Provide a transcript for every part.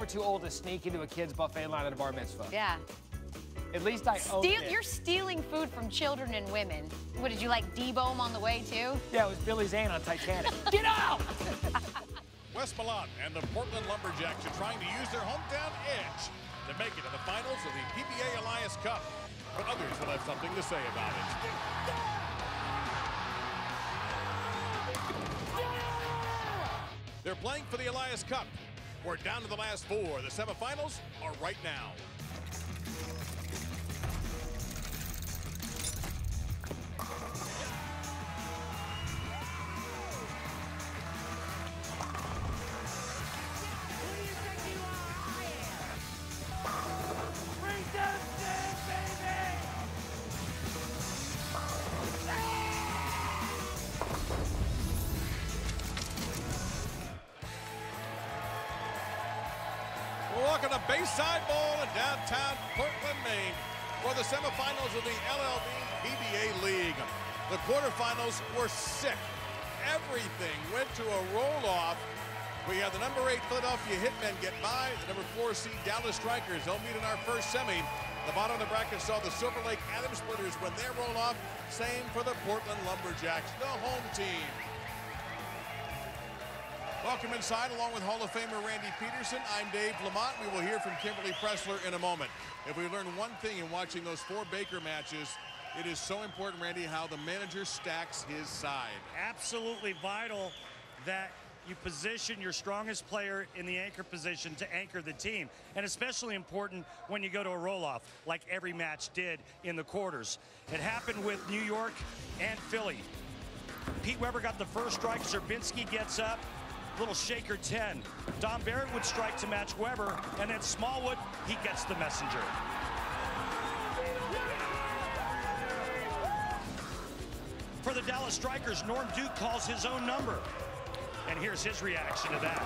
too old to sneak into a kid's buffet line at a bar mitzvah. Yeah. At least I own it. You're stealing food from children and women. What, did you like debone on the way, too? Yeah, it was Billy Zane on Titanic. Get out! West Milan and the Portland Lumberjacks are trying to use their hometown edge to make it to the finals of the PBA Elias Cup. But others will have something to say about it. They're playing for the Elias Cup. We're down to the last four. The semifinals are right now. Welcome to Bayside Bowl in downtown Portland, Maine, for the semifinals of the L.L.Bean PBA League. The quarterfinals were sick. Everything went to a roll-off. We had the number 8 Philadelphia Hitmen get by. The number 4 seed Dallas Strikers. They'll meet in our first semi. The bottom of the bracket saw the Silver Lake Atom Splitters win their roll-off. Same for the Portland Lumberjacks, the home team. Welcome inside, along with Hall of Famer Randy Peterson. I'm Dave Lamont. We will hear from Kimberly Pressler in a moment. If we learn one thing in watching those 4 Baker matches, it is so important, Randy, how the manager stacks his side. Absolutely vital that you position your strongest player in the anchor position to anchor the team. And especially important when you go to a roll-off, like every match did in the quarters. It happened with New York and Philly. Pete Weber got the first strike. Zerbinski gets up. Little shaker 10. Don Barrett would strike to match Weber, and then Smallwood, he gets the messenger. For the Dallas Strikers, Norm Duke calls his own number. And here's his reaction to that.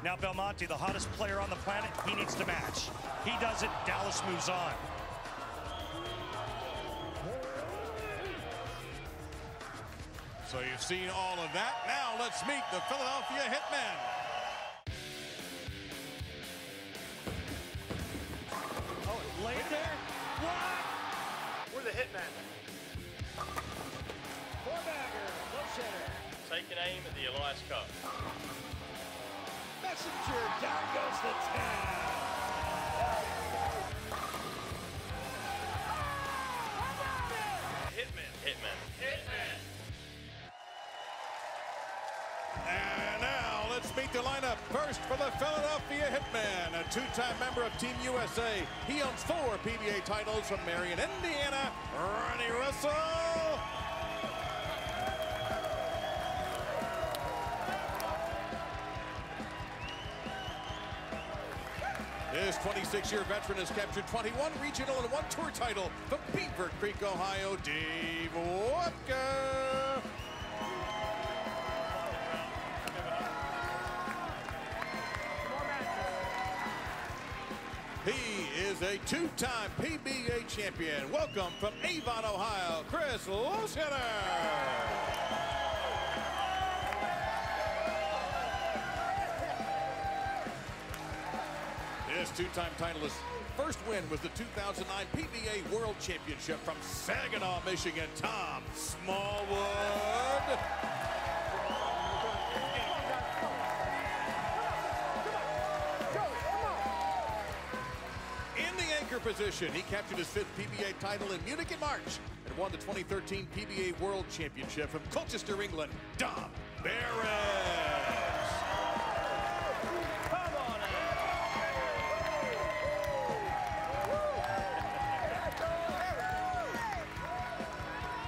Now Belmonte, the hottest player on the planet, he needs to match. He does it, Dallas moves on. So you've seen all of that. Now let's meet the Philadelphia Hitmen. Oh, it laid there? What? We're the Hitmen. Four-bagger, close hitter. Taking aim at the Elias Cup. Messenger, down goes the 10. Hitmen. Hitmen. Hitmen. And now let's meet the lineup. First for the Philadelphia Hitmen, a 2-time member of Team USA. He owns 4 PBA titles from Marion, Indiana. Ronnie Russell. This 26-year veteran has captured 21 regional and 1 tour title from Beaver Creek, Ohio. Dave Wapka. He is a 2-time PBA champion. Welcome from Avon, Ohio, Chris Loschetter. This 2-time titleist first win was the 2009 PBA World Championship from Saginaw, Michigan, Tom Smallwood. Position. He captured his 5th PBA title in Munich in March and won the 2013 PBA World Championship from Colchester, England. Dom Barrett. Come on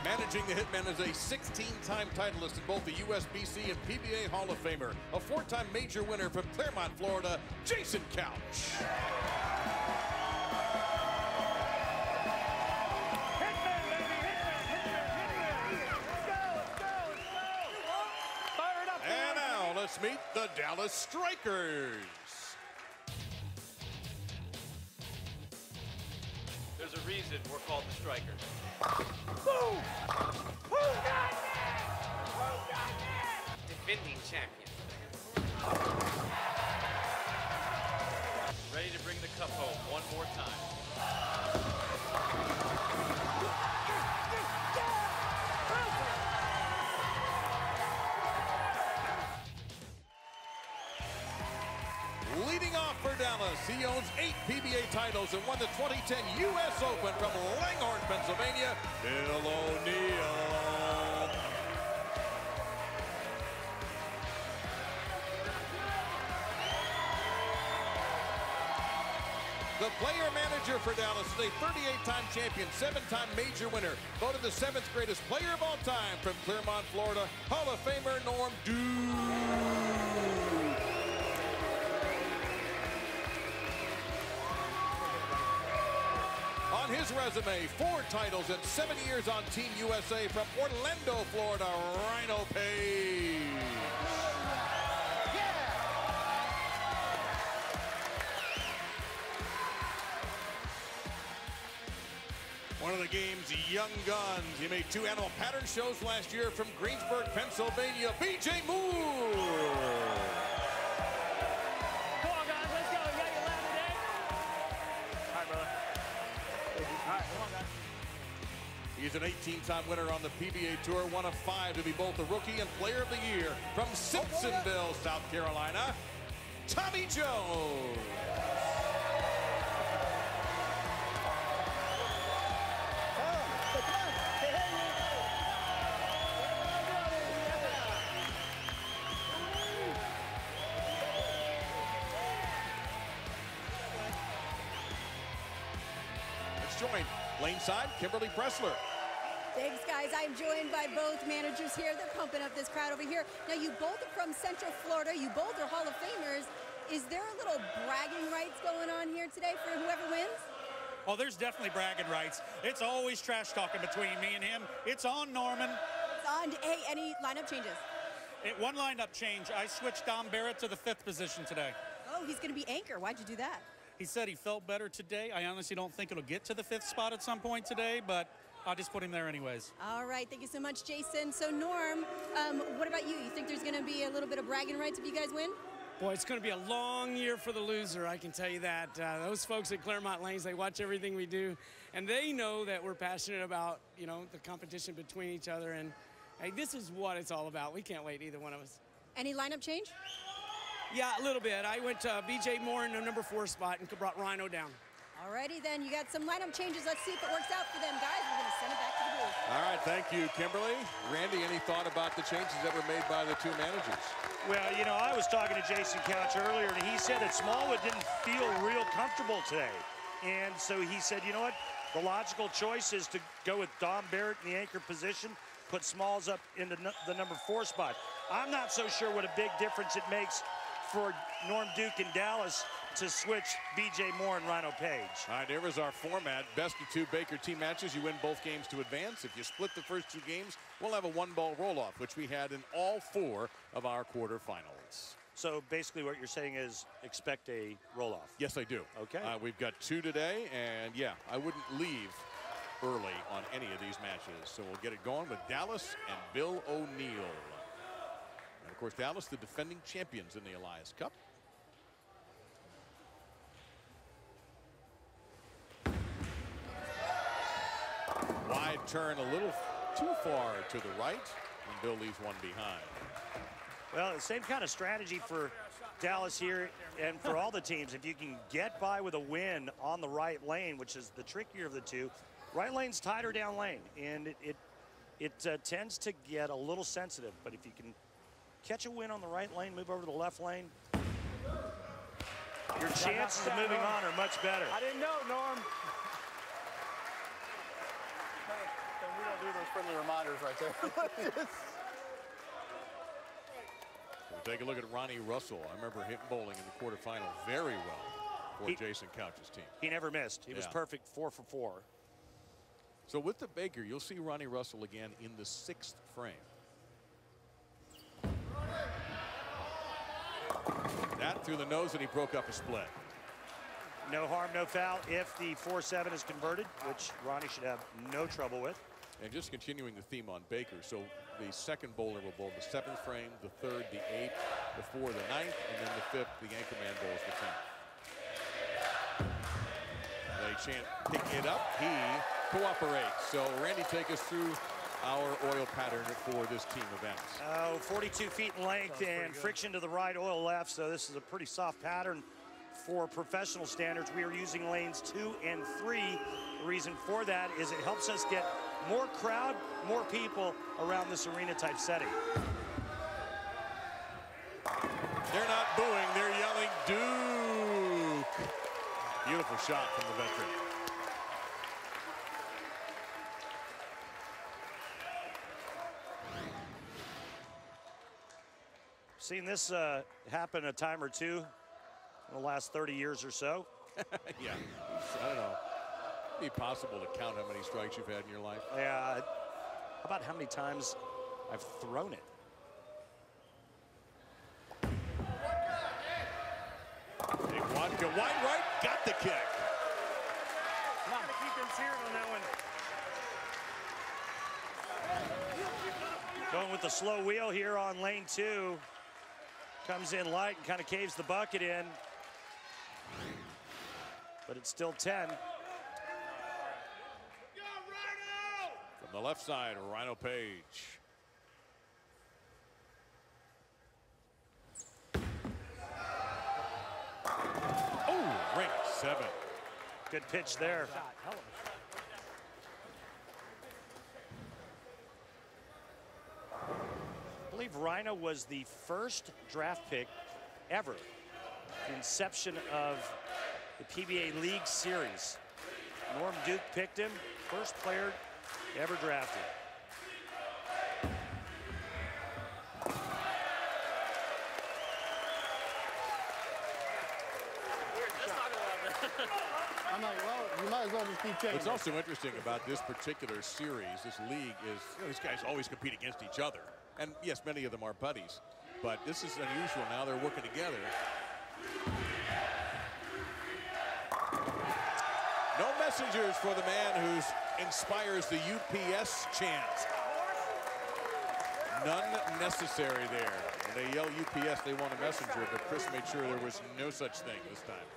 Managing the Hitmen is a 16-time titleist in both the USBC and PBA Hall of Famer. A 4-time major winner from Claremont, Florida, Jason Couch. Let's meet the Dallas Strikers. There's a reason we're called the Strikers. Boom! Who got that? Who got that? Defending champion. 4 times. Leading off for Dallas, he owns 8 PBA titles and won the 2010 U.S. Open from Langhorne, Pennsylvania, Bill O'Neill. The player manager for Dallas is a 38-time champion, 7-time major winner, voted the 7th greatest player of all time from Clermont, Florida, Hall of Famer Norm Duke. On his resume, 4 titles and 7 years on Team USA from Orlando, Florida, Rhino Page. One of the game's young guns. He made 2 animal pattern shows last year from Greensburg, Pennsylvania, B.J. Moore. Come on, guys, let's go. You got your lab today? All right, brother. All right, come on, guys. He's an 18-time winner on the PBA Tour, one of 5 to be both the Rookie and Player of the Year from Simpsonville, South Carolina, Tommy Jones. Joined laneside, Kimberly Pressler. Thanks, guys. I'm joined by both managers here. They're pumping up this crowd over here. Now, you both are from Central Florida. You both are Hall of Famers. Is there a little bragging rights going on here today for whoever wins? Oh, there's definitely bragging rights. It's always trash talking between me and him. It's on, Norman. It's on. Hey, any lineup changes? One lineup change. I switched Dom Barrett to the 5th position today. Oh, he's going to be anchor. Why'd you do that? He said he felt better today. I honestly don't think it'll get to the 5th spot at some point today, but I'll just put him there anyways. All right. Thank you so much, Jason. So, Norm, what about you? You think there's going to be a little bit of bragging rights if you guys win? Boy, it's going to be a long year for the loser, I can tell you that. Those folks at Clermont Lanes, they watch everything we do, and they know that we're passionate about, you know, the competition between each other, and hey, this is what it's all about. We can't wait, either one of us. Any lineup change? Yeah, a little bit. I went to B.J. Moore in the number 4 spot and brought Rhino down. All righty, then. You got some lineup changes. Let's see if it works out for them, guys. We're going to send it back to the booth. All right, thank you, Kimberly. Randy, any thought about the changes that were made by the 2 managers? Well, you know, I was talking to Jason Couch earlier, and he said that Smallwood didn't feel real comfortable today. And so he said, you know what? The logical choice is to go with Dom Barrett in the anchor position, put Smalls up into the number 4 spot. I'm not so sure what a big difference it makes for Norm Duke in Dallas to switch B.J. Moore and Rhino Page. All right, there was our format. Best of 2 Baker team matches. You win both games to advance. If you split the first 2 games, we'll have a 1-ball roll-off, which we had in all 4 of our quarterfinals. So basically what you're saying is expect a roll-off. Yes, I do. Okay. We've got 2 today, and yeah, I wouldn't leave early on any of these matches. So we'll get it going with Dallas and Bill O'Neill. And of course, Dallas, the defending champions in the Elias Cup. Wide turn, a little too far to the right, and Bill leaves one behind. Well, the same kind of strategy for Dallas here and for all the teams. If you can get by with a win on the right lane, which is the trickier of the 2, right lane's tighter down lane, and it tends to get a little sensitive. But if you can catch a win on the right lane, move over to the left lane, your chances of moving on are much better. I didn't know, Norm. We don't do those friendly reminders right there. We'll take a look at Ronnie Russell. I remember him bowling in the quarterfinal very well for Jason Couch's team. He never missed. He was perfect 4 for 4. So with the Baker, you'll see Ronnie Russell again in the 6th frame. That through the nose, and he broke up a split. No harm, no foul if the 4-7 is converted, which Ronnie should have no trouble with. And just continuing the theme on Baker, so the 2nd bowler will bowl the 7th frame, the 3rd, the 8th, the 4th, the 9th, and then the 5th, the anchorman bowls the 10th. They can't pick it up. He cooperates. So Randy, take us through our oil pattern for this team event. 42 feet in length and friction to the right, oil left. So this is a pretty soft pattern for professional standards. We are using lanes 2 and 3. The reason for that is it helps us get more crowd, more people around this arena type setting. They're not booing, they're yelling Duke. Beautiful shot from the veteran. Seen this happen a time or two in the last 30 years or so. Yeah, I don't know. It'd be possible to count how many strikes you've had in your life. Yeah, how about how many times I've thrown it? Big Watka, wide right, got the kick. Come on. Keep them cheering on that one. Going with the slow wheel here on lane 2. Comes in light and kind of caves the bucket in. But it's still 10. From the left side, Rhino Page. Oh, rank 7. Good pitch there. I believe Rhino was the first draft pick ever, the inception of the PBA League Series. Norm Duke picked him, first player ever drafted. I'm like, well, you might as well just keep checking. What's also interesting about this particular series, this league, is these guys always compete against each other. And yes, many of them are buddies, but this is unusual. Now they're working together. No messengers for the man who inspires the UPS chant. None necessary there. When they yell UPS, they want a messenger, but Chris made sure there was no such thing this time.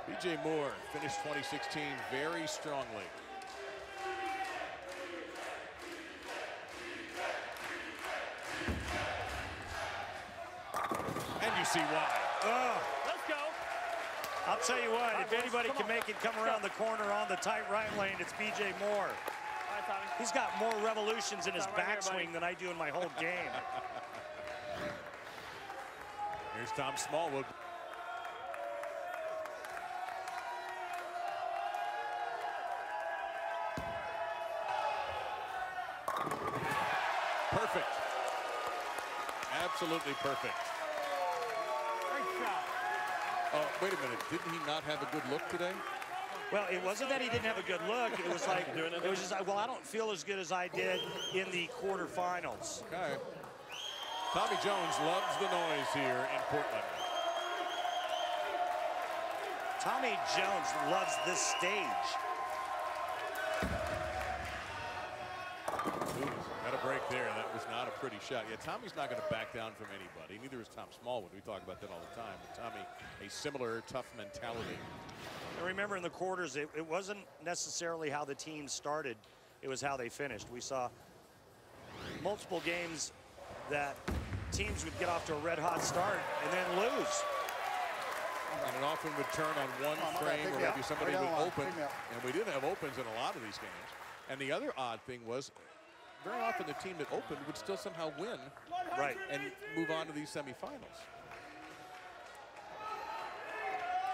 B.J. Moore finished 2016 very strongly. And you see why. Oh. Let's go. I'll tell you what, if anybody can make it come around the corner on the tight right lane, it's B.J. Moore. He's got more revolutions in his backswing than I do in my whole game. Here's Tom Smallwood. Perfect. Absolutely perfect. Great shot. Oh, wait a minute. Didn't he not have a good look today? Well, it wasn't that he didn't have a good look. It was like, it was just like, well, I don't feel as good as I did in the quarterfinals. Okay. Tommy Jones loves the noise here in Portland. Tommy Jones loves this stage. Ooh, got a break there. That was not a pretty shot. Yeah, Tommy's not going to back down from anybody. Neither is Tom Smallwood. We talk about that all the time. But Tommy, a similar tough mentality. And remember, in the quarters, it wasn't necessarily how the team started. It was how they finished. We saw multiple games that teams would get off to a red-hot start and then lose. And it often would turn on one frame, or maybe somebody would open. And we did have opens in a lot of these games. And the other odd thing was, very often the team that opened would still somehow win, right, and move on to these semifinals.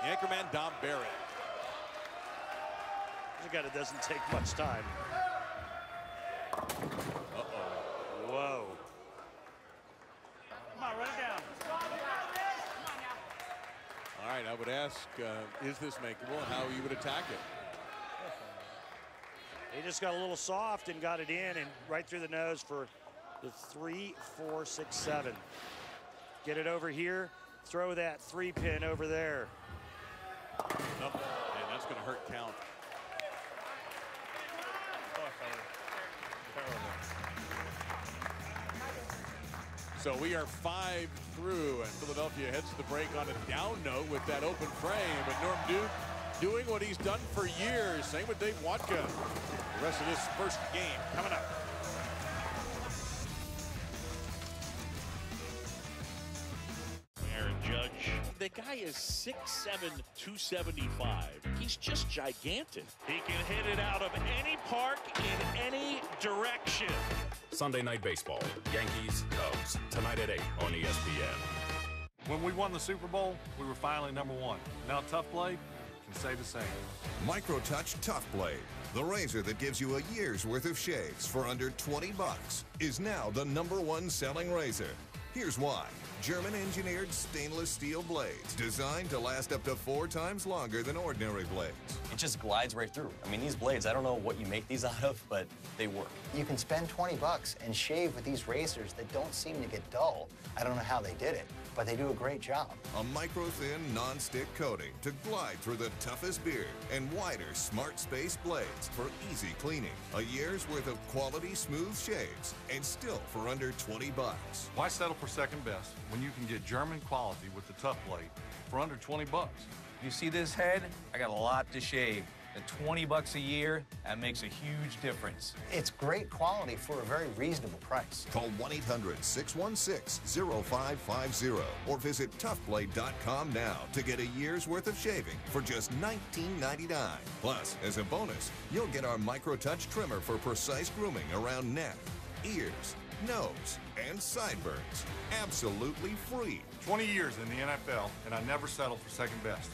The anchorman, Dom Barrett. He's a guy that doesn't take much time. Uh-oh. Whoa. Come on, run it down. All right, I would ask, is this makeable, and how you would attack it? He just got a little soft and got it in and right through the nose for the 3, 4, 6, 7. Get it over here, throw that 3-pin over there. Nope. And that's going to hurt count. So we are 5 through, and Philadelphia heads to the break on a down note with that open frame. But Norm Duke doing what he's done for years. Same with Dave Watka. The rest of this first game coming up. Aaron Judge. The guy is 6'7", 275. He's just gigantic. He can hit it out of any park in any direction. Sunday Night Baseball, Yankees, Cubs, tonight at 8 on ESPN. When we won the Super Bowl, we were finally #1. Now Tough Blade can say the same. Microtouch Tough Blade, the razor that gives you a year's worth of shaves for under $20, is now the #1 selling razor. Here's why. German-engineered stainless steel blades designed to last up to 4 times longer than ordinary blades. It just glides right through. I mean, these blades, I don't know what you make these out of, but they work. You can spend $20 and shave with these razors that don't seem to get dull. I don't know how they did it, but they do a great job. A micro-thin, non-stick coating to glide through the toughest beard, and wider, smart space blades for easy cleaning. A year's worth of quality, smooth shaves, and still for under $20. Why settle for second best when you can get German quality with the Tough Blade for under $20? You see this head? I got a lot to shave. At $20 a year, that makes a huge difference. It's great quality for a very reasonable price. Call 1-800-616-0550 or visit toughblade.com now to get a year's worth of shaving for just $19.99. Plus, as a bonus, you'll get our Microtouch trimmer for precise grooming around neck, ears, nose, and sideburns. Absolutely free. 20 years in the NFL, and I never settled for second best.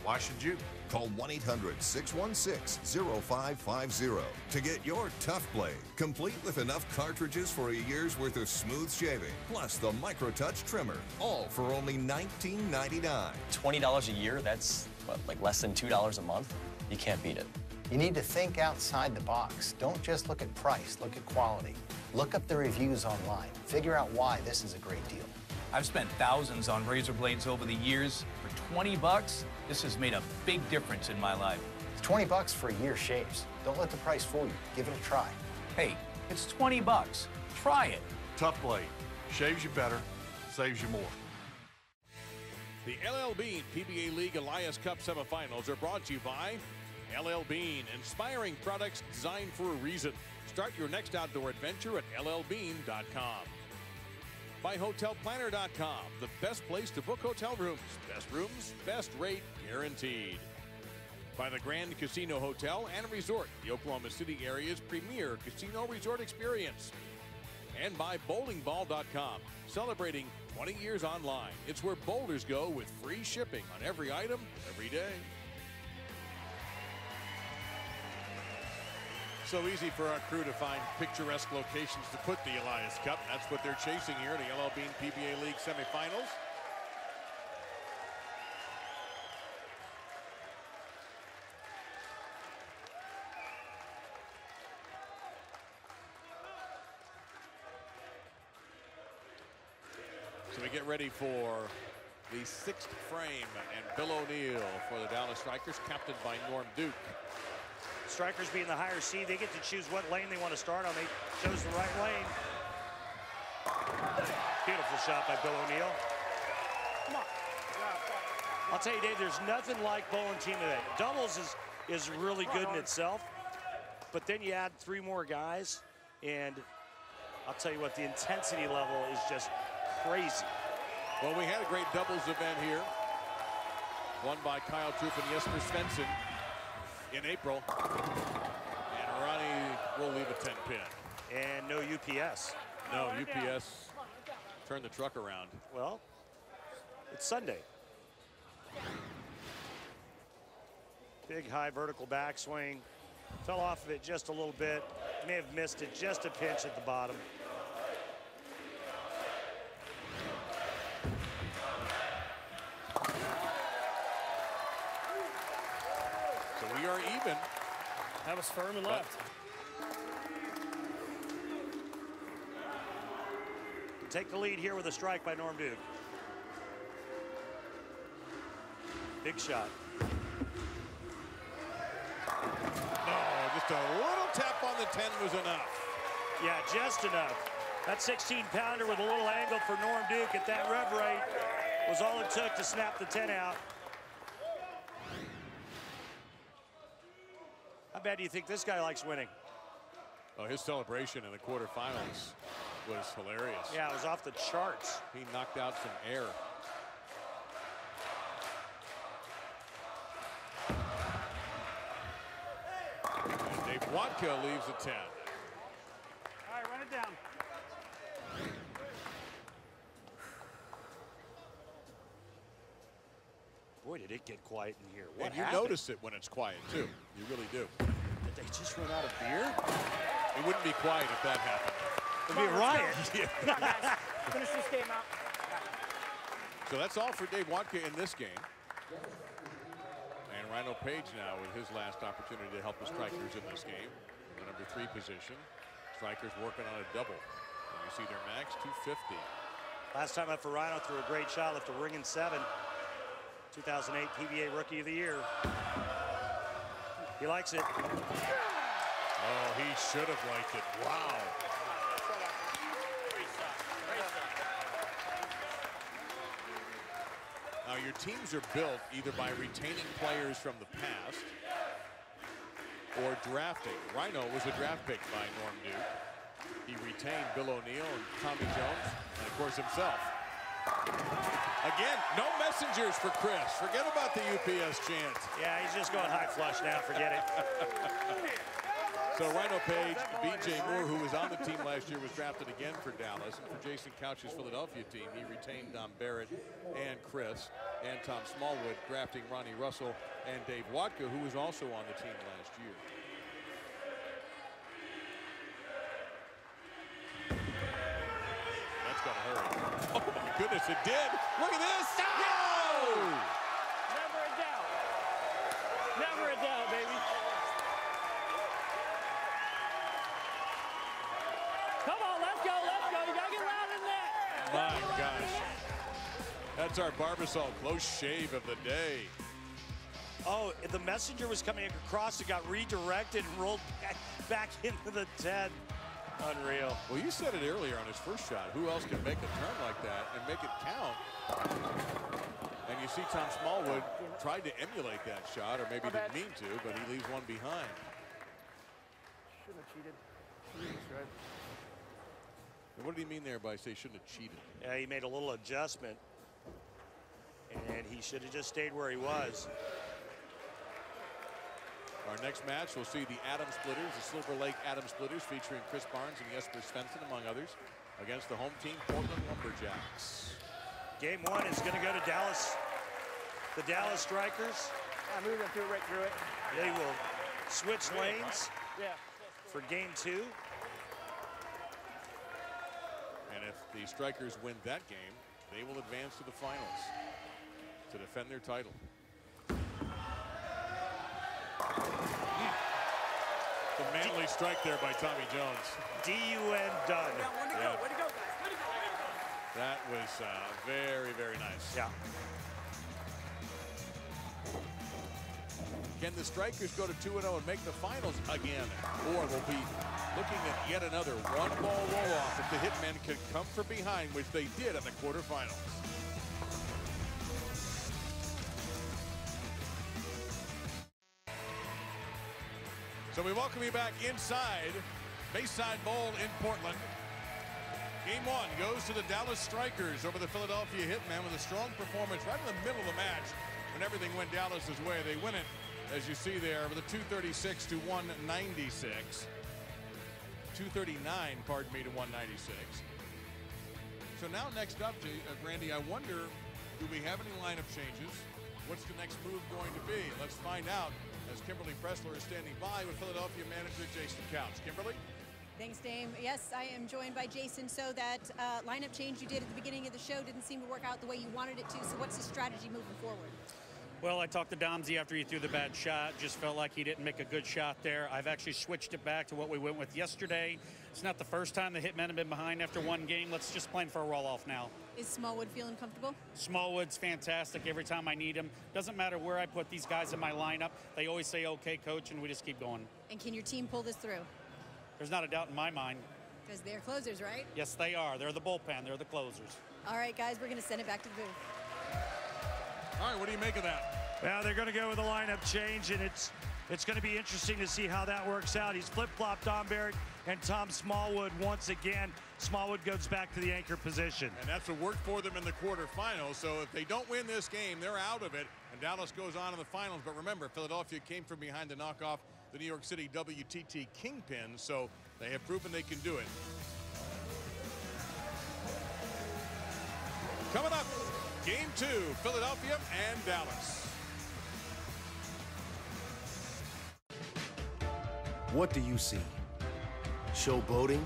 Why should you? Call 1-800-616-0550 to get your Tough Blade, complete with enough cartridges for a year's worth of smooth shaving, plus the Microtouch trimmer, all for only $19.99. $20 a year, that's, what, like less than $2 a month? You can't beat it. You need to think outside the box. Don't just look at price, look at quality. Look up the reviews online. Figure out why this is a great deal. I've spent thousands on razor blades over the years. For $20, this has made a big difference in my life. It's $20 for a year shaves. Don't let the price fool you. Give it a try. Hey, it's $20. Try it. Tough Blade. Shaves you better, saves you more. The L.L.Bean PBA League Elias Cup semifinals are brought to you by L.L.Bean, inspiring products designed for a reason. Start your next outdoor adventure at LLBean.com. By HotelPlanner.com, the best place to book hotel rooms. Best rooms, best rate guaranteed. By the Grand Casino Hotel and Resort, the Oklahoma City area's premier casino resort experience. And by BowlingBall.com, celebrating 20 years online. It's where boulders go with free shipping on every item, every day. So easy for our crew to find picturesque locations to put the Elias Cup. That's what they're chasing here in the L.L.Bean PBA League semifinals. So we get ready for the 6th frame, and Bill O'Neill for the Dallas Strikers, captained by Norm Duke. Strikers being the higher seed, they get to choose what lane they want to start on. They chose the right lane. Beautiful shot by Bill O'Neill. Come on. I'll tell you, Dave, there's nothing like bowling team today. Doubles is really good in itself, but then you add 3 more guys, and I'll tell you what, the intensity level is just crazy. Well, we had a great doubles event here, won by Kyle Troop and Jesper Svensson in April, and Ronnie will leave a 10-pin. And no UPS. No, UPS turned the truck around. Well, it's Sunday. Big high vertical backswing. Fell off of it just a little bit. May have missed it just a pinch at the bottom. We are even. That was firm and left. Take the lead here with a strike by Norm Duke. Big shot. No, just a little tap on the 10 was enough. Yeah, just enough. That 16-pounder with a little angle for Norm Duke at that rev rate was all it took to snap the 10 out. How bad do you think this guy likes winning? Oh, his celebration in the quarterfinals was hilarious. Yeah, it was off the charts. He knocked out some air. And Dave Wodka leaves the 10. All right, run it down. Boy, did it get quiet in here. What And you happened? notice it when it's quiet, too. You really do. Did they just run out of beer? It wouldn't be quiet if that happened. It'd be a riot. Come on, guys. Finish this game out. So that's all for Dave Wodka in this game. And Rhino Page now with his last opportunity to help the Strikers in this game. The number 3 position. Strikers working on a double. And you see their max 250. Last time up for Rhino threw a great shot, left a ring in 7. 2008 PBA Rookie of the Year. He likes it. Oh, he should have liked it. Wow. Now your teams are built either by retaining players from the past or drafting. Rhino was a draft pick by Norm Duke. He retained Bill O'Neill and Tommy Jones, and of course himself. Again, no messengers for Chris. Forget about the UPS chant. Yeah, he's just going high flush now. Forget it. So Rhino Page, B.J. Moore, who was on the team last year, was drafted again for Dallas. And for Jason Couch's Philadelphia team, he retained Don Barrett and Chris and Tom Smallwood, drafting Ronnie Russell and Dave Wodka, who was also on the team last year. That's got to hurry. Oh, my goodness, it did. Look at this. No! Never a doubt. Never a doubt, baby. Come on, let's go, let's go. You gotta get loud in there. My gosh. That's our Barbasol close shave of the day. Oh, the messenger was coming across. It got redirected and rolled back into the 10. Unreal. Well, you said it earlier on his first shot. Who else can make a turn like that and make it count? And you see Tom Smallwood tried to emulate that shot, or maybe didn't mean to, but he leaves one behind. Shouldn't have cheated. That's right. And what did he mean there by say shouldn't have cheated? Yeah, he made a little adjustment, and he should have just stayed where he was. Our next match, we'll see the Atom Splitters, the Silver Lake Atom Splitters, featuring Chris Barnes and Jesper Svensson, among others, against the home team, Portland Lumberjacks. Game 1 is going to go to Dallas. The Dallas Strikers. I'm moving through right through it. They will switch lanes Yeah. for game 2. And if the Strikers win that game, they will advance to the finals to defend their title. The manly strike there by Tommy Jones. D-U-N done. Yeah. Way to go, guys. Way to go. That was very, very nice. Yeah. Can the Strikers go to 2-0 and make the finals again? Or we'll be looking at yet another one-ball roll-off if the Hitmen can come from behind, which they did in the quarterfinals. So we welcome you back inside Bayside Bowl in Portland. Game 1 goes to the Dallas Strikers over the Philadelphia Hitmen with a strong performance right in the middle of the match when everything went Dallas's way. They win it, as you see there, with a 236 to 196. 239, pardon me, to 196. So now next up, Randy, I wonder, do we have any lineup changes? What's the next move going to be? Let's find out as Kimberly Pressler is standing by with Philadelphia manager Jason Couch. Kimberly? Thanks, Dame. Yes, I am joined by Jason. So that lineup change you did at the beginning of the show didn't seem to work out the way you wanted it to. So what's the strategy moving forward? Well, I talked to Domsey after he threw the bad shot. Just felt like he didn't make a good shot there. I've actually switched it back to what we went with yesterday. It's not the first time the Hitmen have been behind after one game. Let's just plan for a roll-off now. Is Smallwood feeling comfortable? Smallwood's fantastic every time I need him. Doesn't matter where I put these guys in my lineup. They always say, okay, coach, and we just keep going. And can your team pull this through? There's not a doubt in my mind. because they're closers, right? Yes, they are. They're the bullpen. They're the closers. All right, guys, we're going to send it back to the booth. All right, what do you make of that? Well, they're going to go with a lineup change, and it's going to be interesting to see how that works out. He's flip-flopped Don Barrett and Tom Smallwood once again. Smallwood goes back to the anchor position. And that's what worked for them in the quarterfinals. So if they don't win this game, they're out of it. And Dallas goes on in the finals. But remember, Philadelphia came from behind to knock off the New York City WTT Kingpin. So they have proven they can do it. Coming up, Game 2, Philadelphia and Dallas. What do you see? Showboating?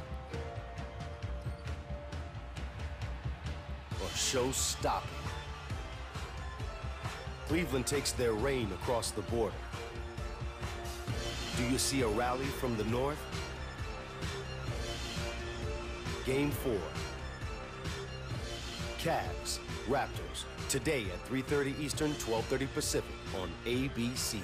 Or show-stopping? Cleveland takes their reign across the border. Do you see a rally from the north? Game 4. Cavs, Raptors, today at 3:30 Eastern, 12:30 Pacific on ABC.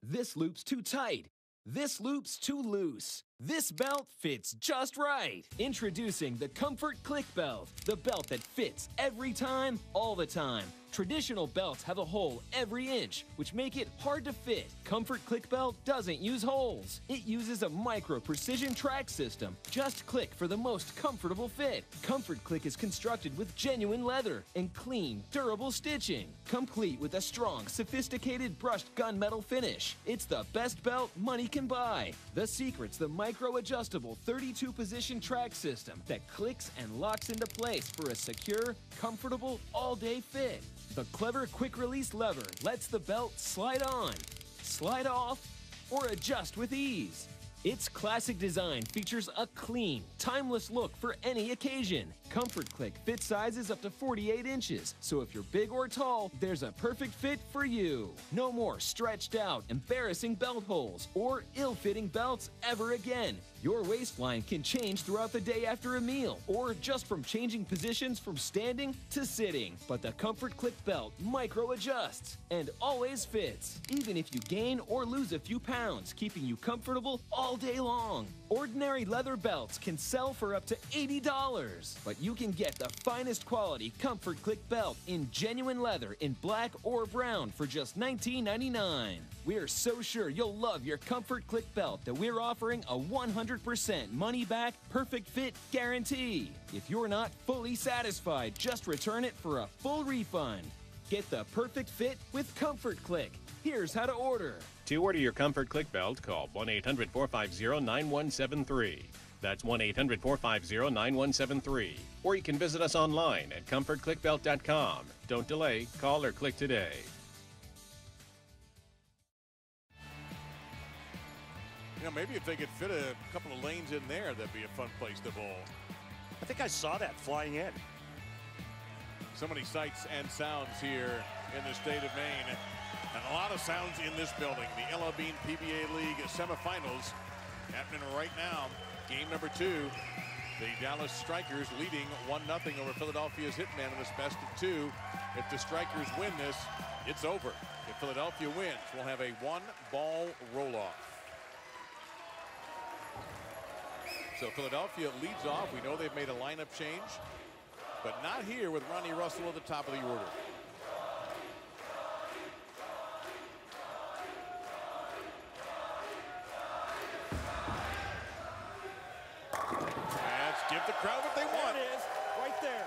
This loop's too tight. This loop's too loose. This belt fits just right. Introducing the Comfort Click Belt, the belt that fits every time, all the time. Traditional belts have a hole every inch, which make it hard to fit. Comfort Click Belt doesn't use holes. It uses a micro precision track system. Just click for the most comfortable fit. Comfort Click is constructed with genuine leather and clean, durable stitching, complete with a strong, sophisticated brushed gunmetal finish. It's the best belt money can buy. The secret's the micro-adjustable 32-position track system that clicks and locks into place for a secure, comfortable, all-day fit. The clever quick-release lever lets the belt slide on, slide off, or adjust with ease. Its classic design features a clean, timeless look for any occasion. Comfort Click fits sizes up to 48 inches, so if you're big or tall, there's a perfect fit for you. No more stretched out, embarrassing belt holes or ill-fitting belts ever again. Your waistline can change throughout the day after a meal or just from changing positions from standing to sitting. But the Comfort Click belt micro-adjusts and always fits, even if you gain or lose a few pounds, keeping you comfortable all day long. Ordinary leather belts can sell for up to $80, but you can get the finest quality Comfort Click belt in genuine leather in black or brown for just $19.99. We're so sure you'll love your Comfort Click belt that we're offering a 100% money-back, perfect fit guarantee. If you're not fully satisfied, just return it for a full refund. Get the perfect fit with Comfort Click. Here's how to order. To order your Comfort Click belt, call 1-800-450-9173. That's 1-800-450-9173. Or you can visit us online at comfortclickbelt.com. Don't delay. Call or click today. You know, maybe if they could fit a couple of lanes in there, that'd be a fun place to bowl. I think I saw that flying in. So many sights and sounds here in the state of Maine. And a lot of sounds in this building. The L.L.Bean PBA League Semifinals happening right now. Game number 2. The Dallas Strikers leading 1-0 over Philadelphia's Hitmen in this best of 2. If the Strikers win this, it's over. If Philadelphia wins, we'll have a 1-ball roll-off. So Philadelphia leads off. We know they've made a lineup change, but not here with Ronnie Russell at the top of the order. Let's give the crowd what they want. There it is, right there.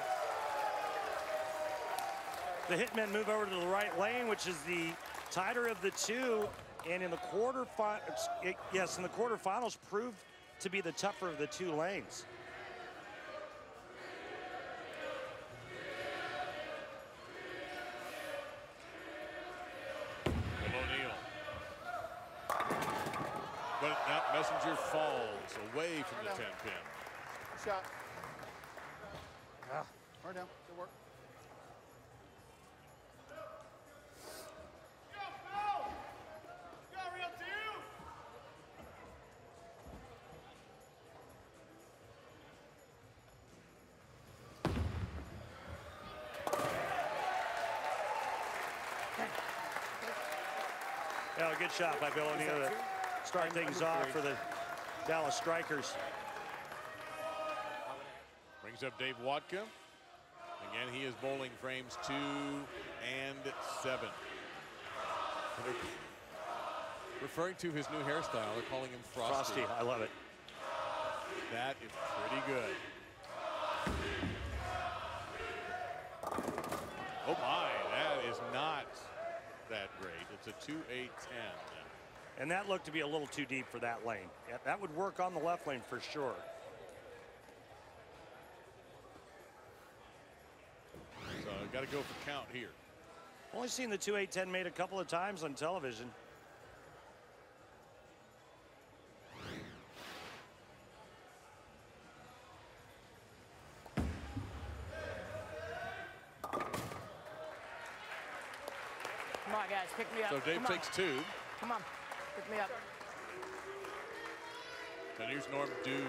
The Hitmen move over to the right lane, which is the tighter of the two, and in the quarterfinals proved to be the tougher of the two lanes. O'Neal. But that Messenger falls away from the 10-pin. Shot. Hard down. Good work. Yeah, a good shot by Bill O'Neal to start things off for the Dallas Strikers. Brings up Dave Watka. Again, he is bowling frames 2 and 7. Referring to his new hairstyle, they're calling him Frosty. Frosty, I love it. That is pretty good. Oh my, that is not that great. It's a 2-8-10. And that looked to be a little too deep for that lane. Yeah, that would work on the left lane for sure. So got to go for count here. Only seen the 2-8-10 made a couple of times on television. Come on, guys, pick me up. So Dave takes 2. Come on, pick me up. And here's Norm Duke.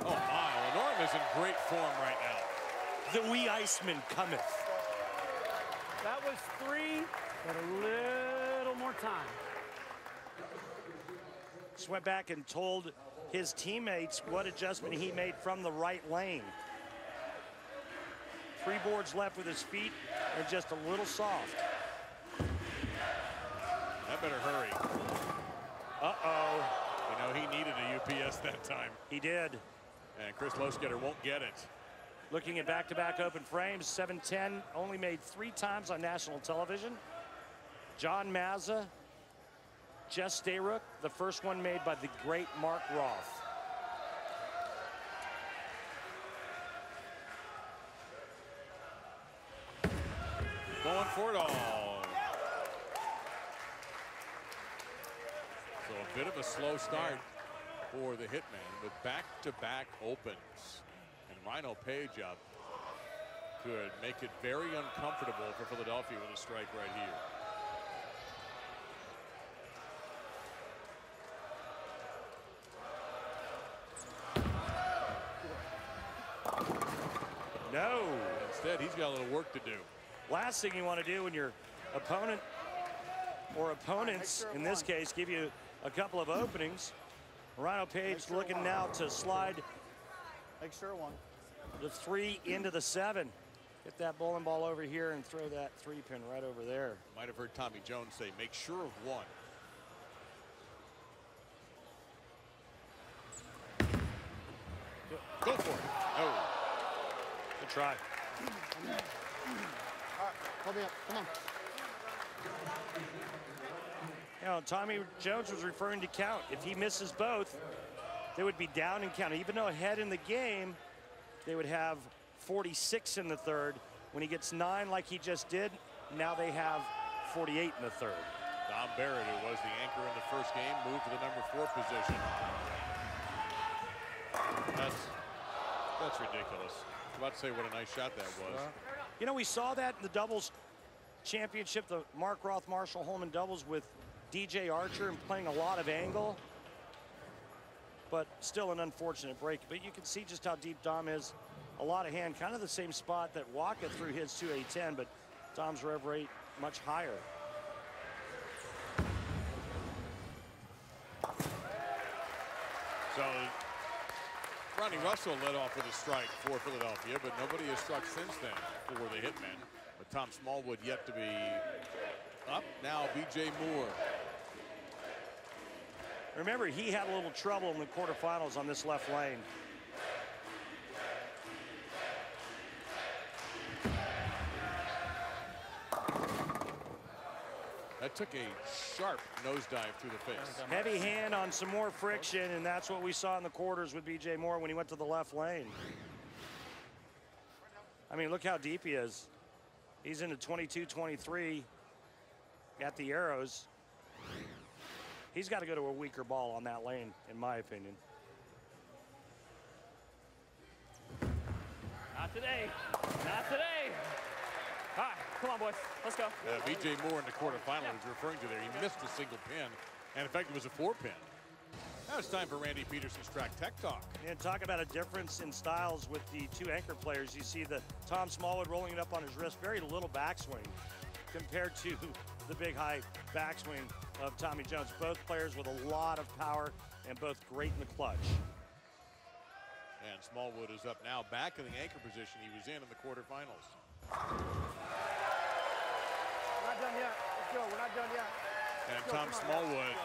Oh my, well, Norm is in great form right now. The wee Iceman cometh. That was 3, but a little more time. Just went back and told his teammates what adjustment he made from the right lane. 3 boards left with his feet and just a little soft. That better hurry. Uh-oh. You know, he needed a UPS that time. He did. And Chris Loschetter won't get it. Looking at back-to-back open frames, 7-10 only made 3 times on national television. John Mazza, Jess Stayrook, the first one made by the great Mark Roth. Going for it all. So a bit of a slow start for the Hitmen with back-to-back opens. And Rhino Page up could make it very uncomfortable for Philadelphia with a strike right here. No. Instead, he's got a little work to do. Last thing you want to do when your opponent or opponents, in this case, give you a couple of openings. Rhino Page looking now to slide Make sure 1. the 3 into the 7. Get that bowling ball over here and throw that 3-pin right over there. Might have heard Tommy Jones say, make sure of 1. Go for it. Oh. Good try. All right, hold me up. Come on. You know, Tommy Jones was referring to count. If he misses both, they would be down in count. Even though ahead in the game, they would have 46 in the 3rd. When he gets 9 like he just did, now they have 48 in the 3rd. Dom Barrett, who was the anchor in the first game, moved to the number 4 position. That's ridiculous. I was about to say what a nice shot that was. You know, we saw that in the doubles championship, the Mark Roth Marshall Holman doubles with DJ Archer and playing a lot of angle. But still an unfortunate break. But you can see just how deep Dom is. A lot of hand, kind of the same spot that Waka threw his 2-8-10, but Dom's rev rate much higher. So Ronnie Russell led off with a strike for Philadelphia, but nobody has struck since then for the Hitmen. But Tom Smallwood yet to be up. Now B.J. Moore. Remember, he had a little trouble in the quarterfinals on this left lane. That took a sharp nosedive through the face. Heavy hand on some more friction, and that's what we saw in the quarters with B.J. Moore when he went to the left lane. I mean, look how deep he is. He's into 22-23 at the arrows. He's got to go to a weaker ball on that lane, in my opinion. Not today. Not today. All right, come on, boys. Let's go. B.J. Moore in the quarterfinal was referring to there. He missed a single pin, and in fact, it was a 4-pin. Now it's time for Randy Peterson's Track Tech Talk. And talk about a difference in styles with the two anchor players. You see the Tom Smallwood rolling it up on his wrist, very little backswing compared to the big high backswing of Tommy Jones. Both players with a lot of power and both great in the clutch. And Smallwood is up now, back in the anchor position he was in the quarterfinals. We're not done yet. Let's go. We're not done yet. And Tom Smallwood,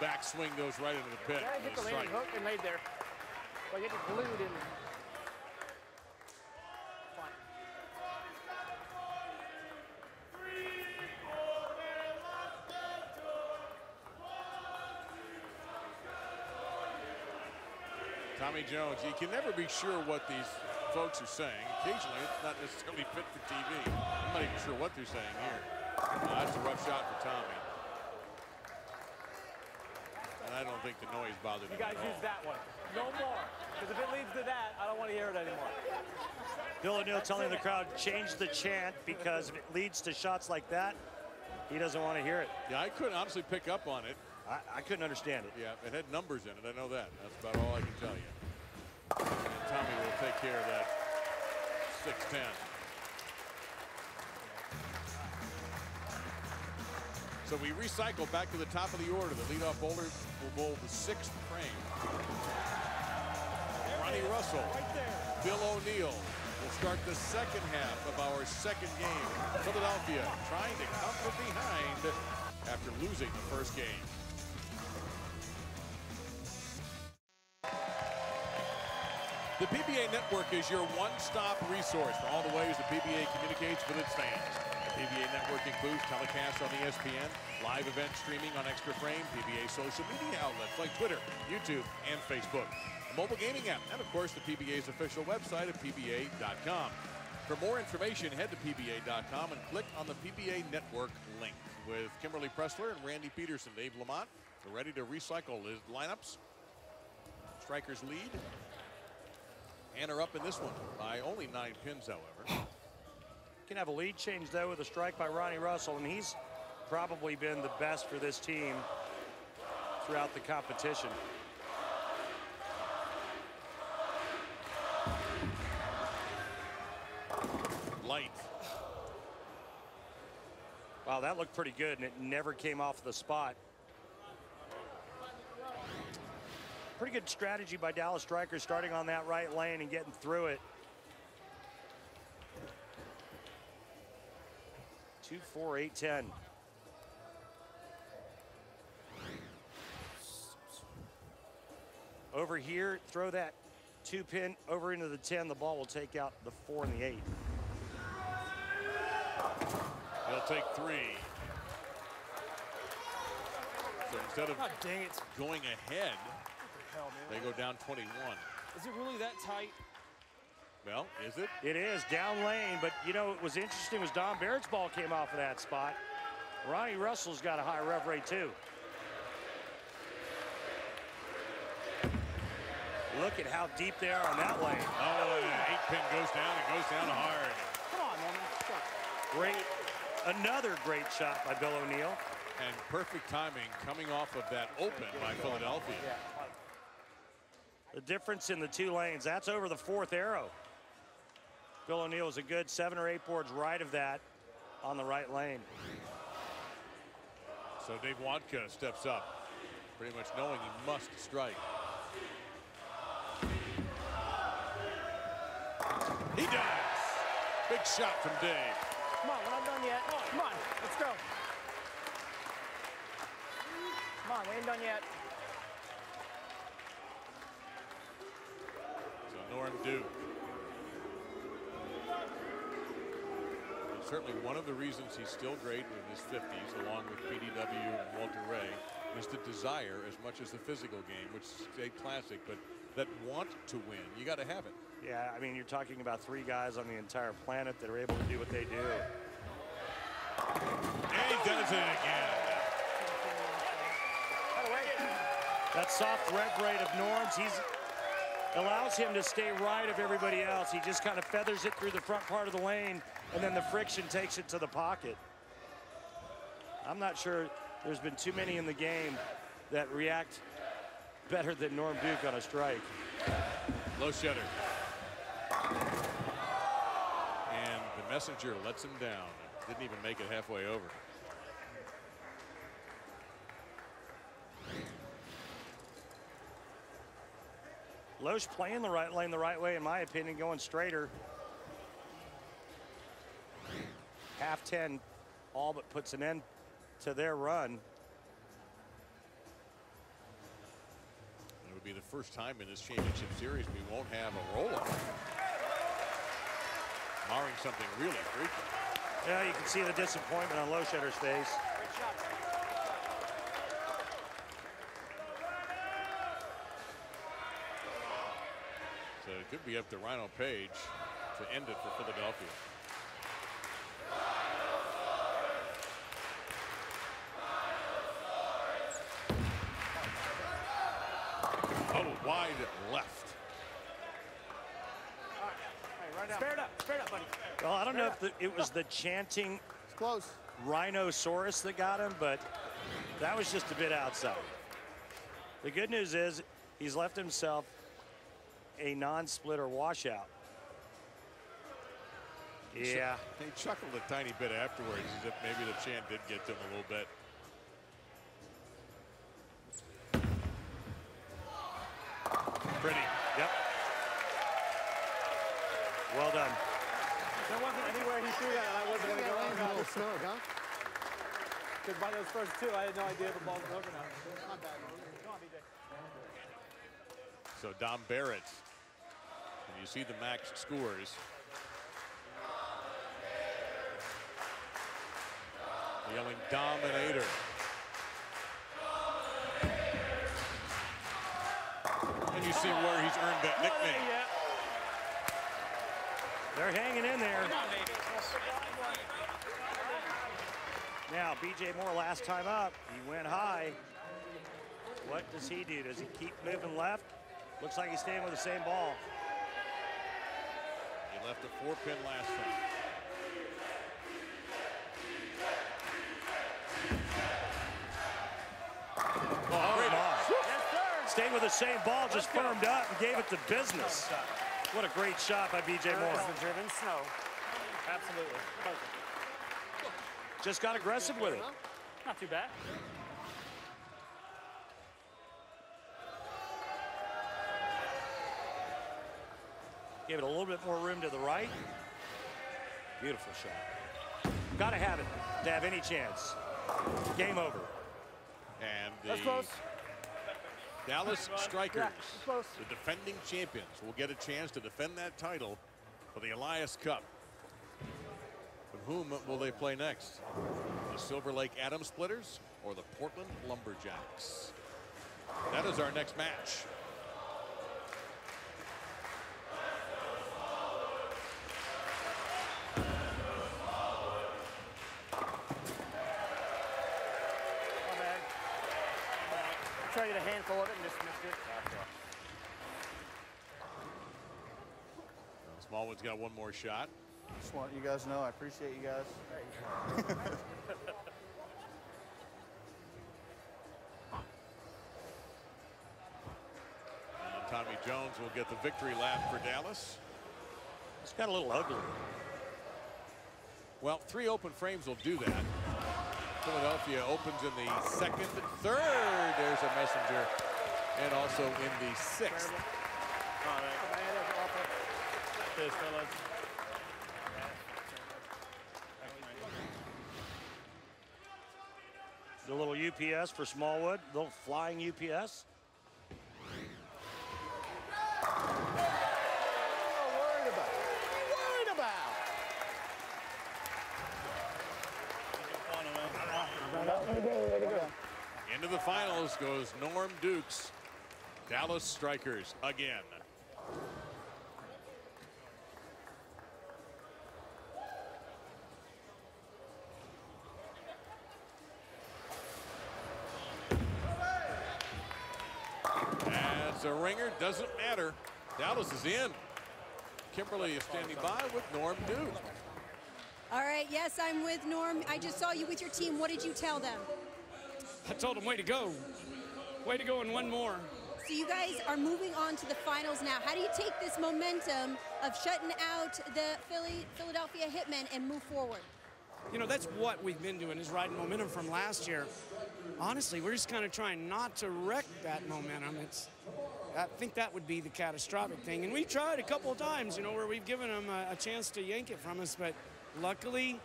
backswing goes right into the pit. Yeah, hit the landing hook and laid there. But get it glued in. Fine. Tommy Jones, you can never be sure what these folks are saying. Occasionally, it's not necessarily fit for TV. I'm not even sure what they're saying here. That's a rough shot for Tommy. And I don't think the noise bothered him. You guys use that one. No more. Because if it leads to that, I don't want to hear it anymore. Bill O'Neill telling the crowd, change the chant, because if it leads to shots like that, he doesn't want to hear it. Yeah, I couldn't honestly pick up on it. I couldn't understand it. Yeah, it had numbers in it. I know that. That's about all I can tell you. And Tommy will take care of that 6-10. So we recycle back to the top of the order. The leadoff bowler will bowl the 6th frame. Ronnie Russell, Bill O'Neill will start the second half of our second game. Philadelphia trying to come from behind after losing the first game. The PBA Network is your one-stop resource for all the ways the PBA communicates with its fans. The PBA Network includes telecasts on ESPN, live event streaming on Extra Frame, PBA social media outlets like Twitter, YouTube, and Facebook, a mobile gaming app, and of course the PBA's official website at pba.com. For more information, head to pba.com and click on the PBA Network link. With Kimberly Pressler and Randy Peterson, Dave Lamont, we're ready to recycle the lineups. Strikers lead. And are up in this one by only 9 pins, however. Can have a lead change, though, with a strike by Ronnie Russell, and he's probably been the best for this team throughout the competition. Light. Wow, that looked pretty good, and it never came off the spot. Pretty good strategy by Dallas Strikers, starting on that right lane and getting through it. 2-4, 8-10. Over here, throw that 2-pin over into the 10. The ball will take out the 4 and the 8. He'll take 3. So instead of going ahead, they go down 21. Is it really that tight? Well, is it? It is down lane, but you know what was interesting was Don Barrett's ball came off of that spot. Ronnie Russell's got a high rev rate too. Look at how deep they are on that lane. Oh, yeah. 8-pin goes down. It goes down hard. Come on, man. Great, another great shot by Bill O'Neill. And perfect timing coming off of that open by Philadelphia. The difference in the 2 lanes, that's over the 4th arrow. Bill O'Neill is a good 7 or 8 boards right of that on the right lane. So Dave Wadka steps up, pretty much knowing he must strike. He does. Big shot from Dave. Come on, we're not done yet. Come on, let's go. Come on, we ain't done yet. So Norm Duke. And certainly one of the reasons he's still great in his 50s, along with PDW and Walter Ray, is the desire as much as the physical game, which is a classic, but that want to win, you got to have it. Yeah, I mean, you're talking about 3 guys on the entire planet that are able to do what they do. And he does it again. That soft rev rate of Norm's, allows him to stay right of everybody else. He just kind of feathers it through the front part of the lane, and then the friction takes it to the pocket. I'm not sure there's been too many in the game that react better than Norm Duke on a strike. Low shutter. And the messenger lets him down. Didn't even make it halfway over. Loesch playing the right lane the right way, in my opinion, going straighter. Half 10 all but puts an end to their run. It would be the first time in this championship series we won't have a roll-off. Marring something really freaky. Yeah, you can see the disappointment on Loesch's face. So it could be up to Rhino Page to end it for Philadelphia. Oh, wide left. Spare it up, buddy. Well, I don't know if it was the chanting Rhinosaurus that got him, but that was just a bit outside. The good news is he's left himself a non-splitter washout. Yeah. He chuckled a tiny bit afterwards as if maybe the chant did get to him a little bit. Pretty. Yep. Well done. There wasn't anywhere he threw that, and I wasn't going to go on. A little snug, huh? Because by those first two, I had no idea the ball was over now. Not bad. Come on, BJ. So Dom Barrett, and you see the max scores. Yelling Dominator. And you see where he's earned that nickname. Yeah. They're hanging in there. Now, B.J. Moore last time up, he went high. What does he do? Does he keep moving left? Looks like he's staying with the same ball. He left a 4-pin last time. Oh, great on. Stayed with the same ball, just firmed up and gave it to business. What a great shot by B.J. Moore. Driven snow. Absolutely. Perfect. Just got aggressive with it. Not too bad. Gave it a little bit more room to the right. Beautiful shot. Got to have it to have any chance. Game over. And That's close. Dallas Strikers, close. the defending champions, will get a chance to defend that title for the Elias Cup. With whom will they play next? The Silver Lake Atom Splitters or the Portland Lumberjacks? That is our next match. Tried to get a handful of it and just missed it. Smallwood's got one more shot. Just want you guys to know I appreciate you guys. And Tommy Jones will get the victory lap for Dallas. It's got a little ugly. Well, 3 open frames will do that. Philadelphia opens in the second, third. There's a messenger. And also in the 6th. Cheers, fellas. The little UPS for Smallwood, little flying UPS. Into the finals goes Norm Duke's Dallas Strikers again. As a ringer, doesn't matter. Dallas is in. Kimberly is standing by with Norm Duke. All right, yes, I'm with Norm. I just saw you with your team. What did you tell them? I told them, way to go. Way to go and one more. So you guys are moving on to the finals now. How do you take this momentum of shutting out the Philadelphia Hitmen and move forward? You know, that's what we've been doing, is riding momentum from last year. Honestly, we're just kind of trying not to wreck that momentum. I think that would be the catastrophic thing. And we've tried a couple of times, you know, where we've given them a chance to yank it from us. But luckily,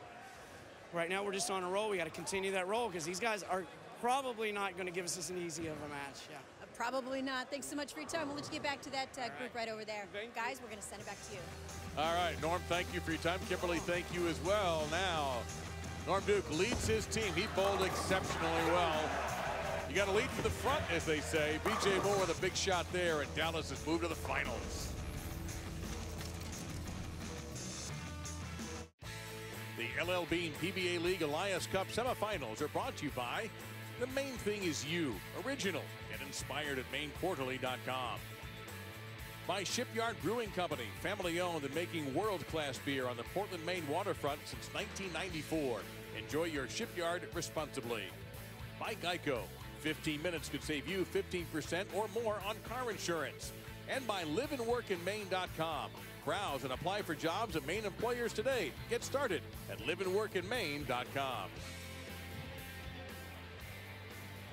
right now we're just on a roll. We got to continue that roll because these guys are probably not going to give us an easy of a match. Yeah. Probably not. Thanks so much for your time. We'll let you get back to that group right over there. Guys, we're going to send it back to you. All right, Norm, thank you for your time. Kimberly, thank you as well. Now, Norm Duke leads his team. He bowled exceptionally well. You got to lead from the front, as they say. B.J. Moore with a big shot there, and Dallas has moved to the finals. The L.L.Bean PBA League Elias Cup semifinals are brought to you by The Main Thing Is You, original. Get inspired at MaineQuarterly.com. By Shipyard Brewing Company, family-owned and making world-class beer on the Portland, Maine waterfront since 1994. Enjoy your Shipyard responsibly. By Geico, 15 minutes could save you 15% or more on car insurance. And by liveandworkinmaine.com. Browse and apply for jobs at Maine employers today. Get started at liveandworkinmaine.com.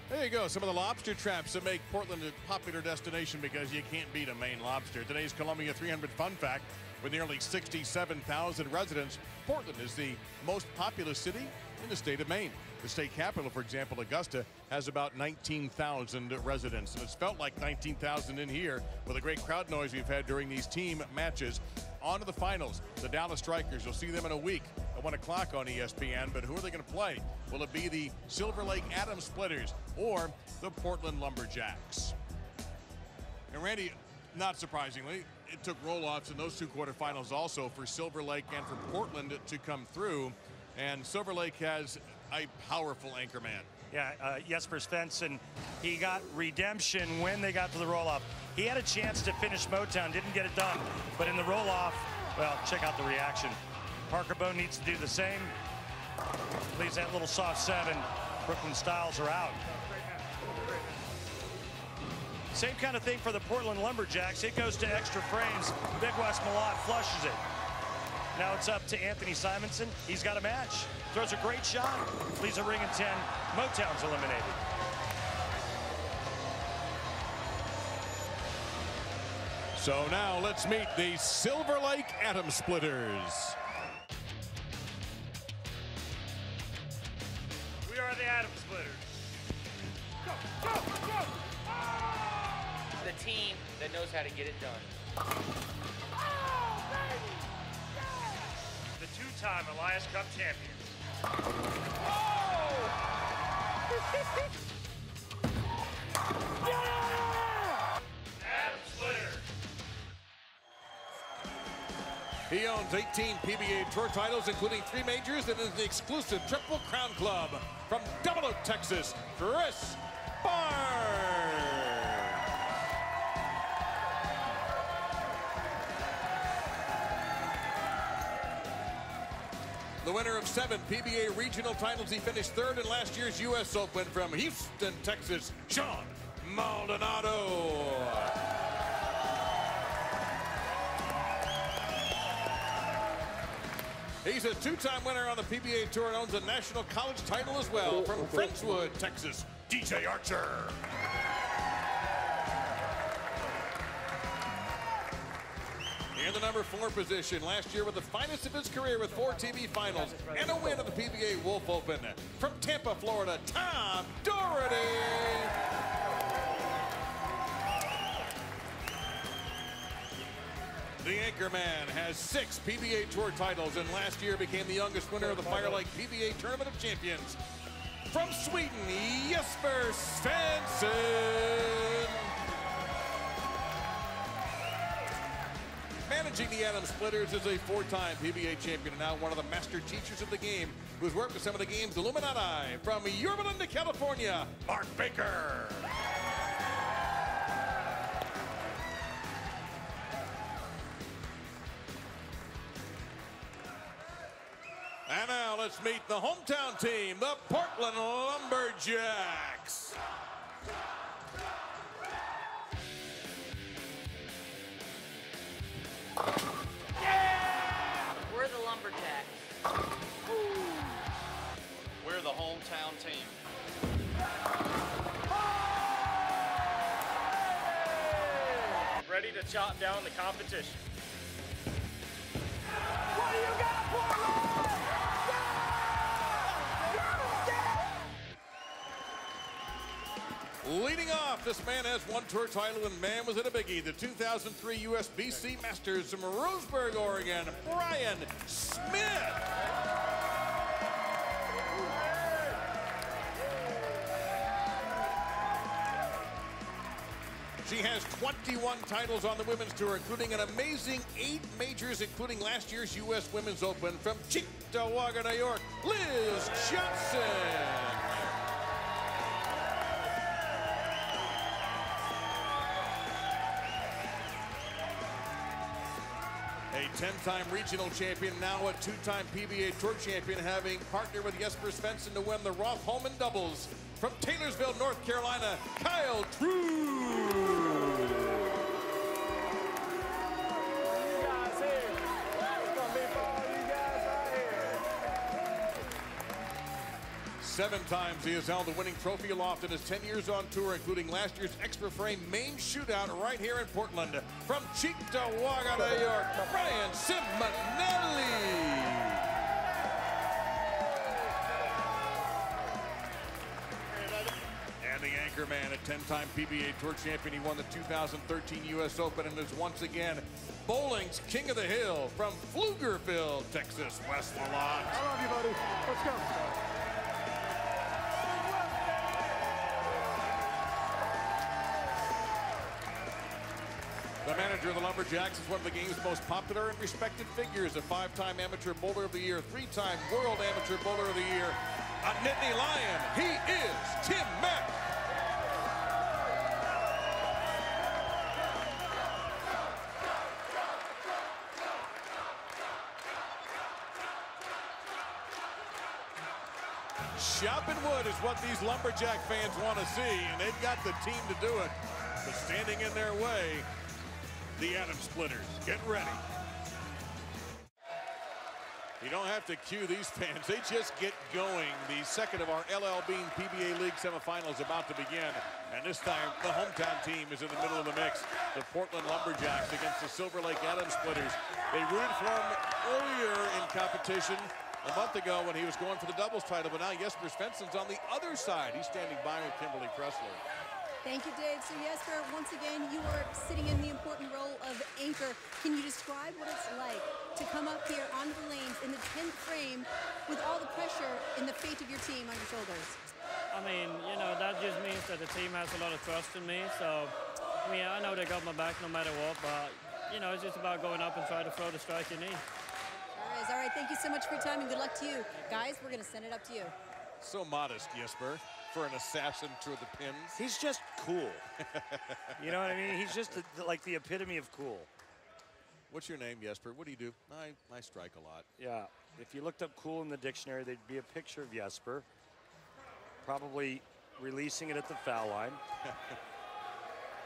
There you go, some of the lobster traps that make Portland a popular destination because you can't beat a Maine lobster. Today's Columbia 300 fun fact, with nearly 67,000 residents, Portland is the most populous city in the state of Maine. The state capital, for example, Augusta, has about 19,000 residents. And it's felt like 19,000 in here with the great crowd noise we've had during these team matches. On to the finals, the Dallas Strikers. You'll see them in a week at 1 o'clock on ESPN. But who are they going to play? Will it be the Silver Lake Atom Splitters or the Portland Lumberjacks? And Randy, not surprisingly, it took roll-offs in those two quarterfinals also for Silver Lake and for Portland to come through. And Silver Lake has a powerful anchor man. Yeah, Jesper Svensson, he got redemption when they got to the roll-off. He had a chance to finish Motown, didn't get it done. But in the roll-off, well, check out the reaction. Parker Bowe needs to do the same. Leaves that little soft 7. Brooklyn Styles are out. Same kind of thing for the Portland Lumberjacks. It goes to extra frames. Big West Malott flushes it. Now it's up to Anthony Simonson. He's got a match. Throws a great shot. Leaves a ring in 10. Motown's eliminated. So now let's meet the Silver Lake Atom Splitters. We are the Atom Splitters. Go, go, go! The team that knows how to get it done. Oh, baby! Yeah! The two-time Elias Cup champions. Oh! Yeah! Atom Splitter. He owns 18 PBA Tour titles, including 3 majors, and is the exclusive Triple Crown Club. From Double Oak, Texas, Chris Barnes. The winner of 7 PBA regional titles, he finished 3rd in last year's U.S. Open. From Houston, Texas, Sean Maldonado. He's a 2-time winner on the PBA Tour and owns a national college title as well. From Friendswood, Texas, DJ Archer. In the number 4 position, last year with the finest of his career with 4 TV finals and a win at the PBA Wolf Open. From Tampa, Florida, Tom Doherty. The Anchorman has 6 PBA Tour titles and last year became the youngest winner of the Firelake PBA Tournament of Champions. From Sweden, Jesper Svensson. Managing the Atom Splitters is a 4-time PBA champion and now one of the master teachers of the game, who's worked with some of the game's Illuminati. From Yorba Linda, California, Mark Baker. And now let's meet the hometown team, the Portland Lumberjacks. Lumberjacks. We're the hometown team. Ready to chop down the competition. What do you got, Portland? Leading off, this man has one tour title, and man was it a biggie. The 2003 USBC Masters from Roseburg, Oregon, Brian Smith. She has 21 titles on the women's tour, including an amazing 8 majors, including last year's U.S. Women's Open. From Cheektowaga, New York, Liz Johnson. A 10-time regional champion, now a 2-time PBA Tour champion, having partnered with Jesper Svensson to win the Roth-Holman doubles. From Taylorsville, North Carolina, Kyle True. 7 times he has held the winning trophy aloft in his 10 years on tour, including last year's extra frame Maine shootout right here in Portland. From Cheektowaga, New York, Brian Simonelli. And the anchor man, a 10-time PBA Tour champion. He won the 2013 U.S. Open and is once again bowling's king of the hill. From Pflugerville, Texas, Wes Lalonde. I love you, buddy. Let's go. The manager of the Lumberjacks is one of the game's most popular and respected figures, a 5-time Amateur Bowler of the Year, 3-time World Amateur Bowler of the Year, a Nittany Lion. He is Tim Mack. Chopping wood is what these Lumberjack fans want to see, and they've got the team to do it. But standing in their way, the Atom Splitters. Get ready. You don't have to cue these fans. They just get going. The second of our L.L.Bean PBA League semifinals about to begin. And this time, the hometown team is in the middle of the mix. The Portland Lumberjacks against the Silver Lake Atom Splitters. They rooted for him earlier in competition a month ago when he was going for the doubles title. But now Jesper Svensson's on the other side. He's standing by with Kimberly Pressler. Thank you, Dave. So Jesper, once again, you are sitting in the important role of anchor. Can you describe what it's like to come up here onto the lanes in the 10th frame with all the pressure and the fate of your team on your shoulders? I mean, you know, that just means that the team has a lot of trust in me. So, I mean, I know they got my back no matter what, but, you know, it's just about going up and trying to throw the strike you need. Sure is. All right, thank you so much for your time and good luck to you. Guys, we're going to send it up to you. So modest, Jesper, for an assassin to the pins. He's just cool. You know what I mean? He's just like the epitome of cool. What's your name, Jesper? What do you do? I strike a lot. Yeah, if you looked up cool in the dictionary, there'd be a picture of Jesper, probably releasing it at the foul line.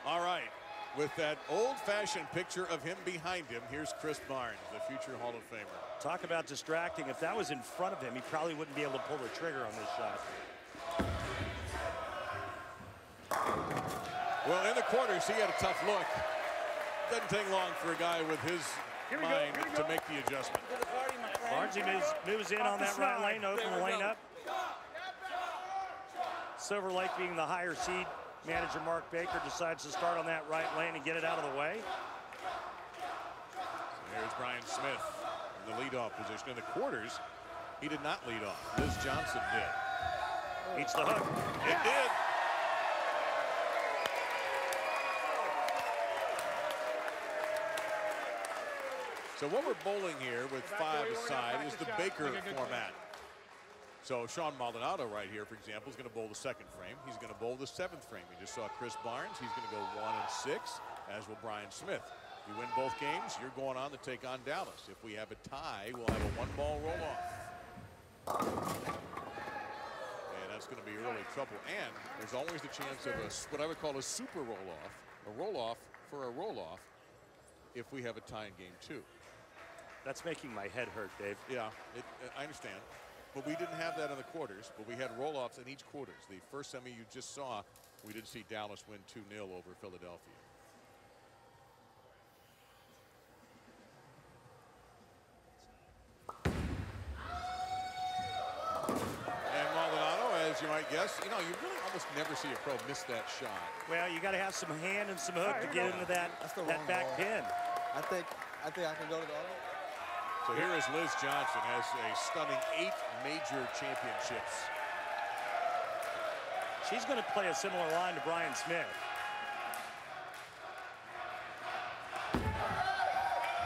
All right, with that old-fashioned picture of him behind him, here's Chris Barnes, the future Hall of Famer. Talk about distracting. If that was in front of him, he probably wouldn't be able to pull the trigger on this shot. Well, in the quarters, he had a tough look. Doesn't take long for a guy with his mind to make the adjustment. Barnesy moves in on that right lane, open the lane up. Silver Lake, being the higher seed, manager Mark Baker decides to start on that right lane and get it out of the way. So here's Brian Smith in the leadoff position. In the quarters, he did not lead off. Liz Johnson did. Beats the hook. It did. So what we're bowling here with 5 aside is the Baker format. So Sean Maldonado right here, for example, is going to bowl the 2nd frame. He's going to bowl the 7th frame. We just saw Chris Barnes. He's going to go 1 and 6, as will Brian Smith. You win both games, you're going on to take on Dallas. If we have a tie, we'll have a 1-ball roll-off. And that's going to be early trouble. And there's always the chance of what I would call a super roll-off, a roll-off for a roll-off, if we have a tie in game 2. That's making my head hurt, Dave. Yeah, I understand. But we didn't have that in the quarters, but we had roll-offs in each quarters. The first semi you just saw, we did see Dallas win 2-0 over Philadelphia. And Maldonado, as you might guess, you know, you really almost never see a pro miss that shot. Well, you got to have some hand and some hook to get into that back pin. I think I can go to the auto. So here is Liz Johnson, has a stunning 8 major championships. She's going to play a similar line to Brian Smith.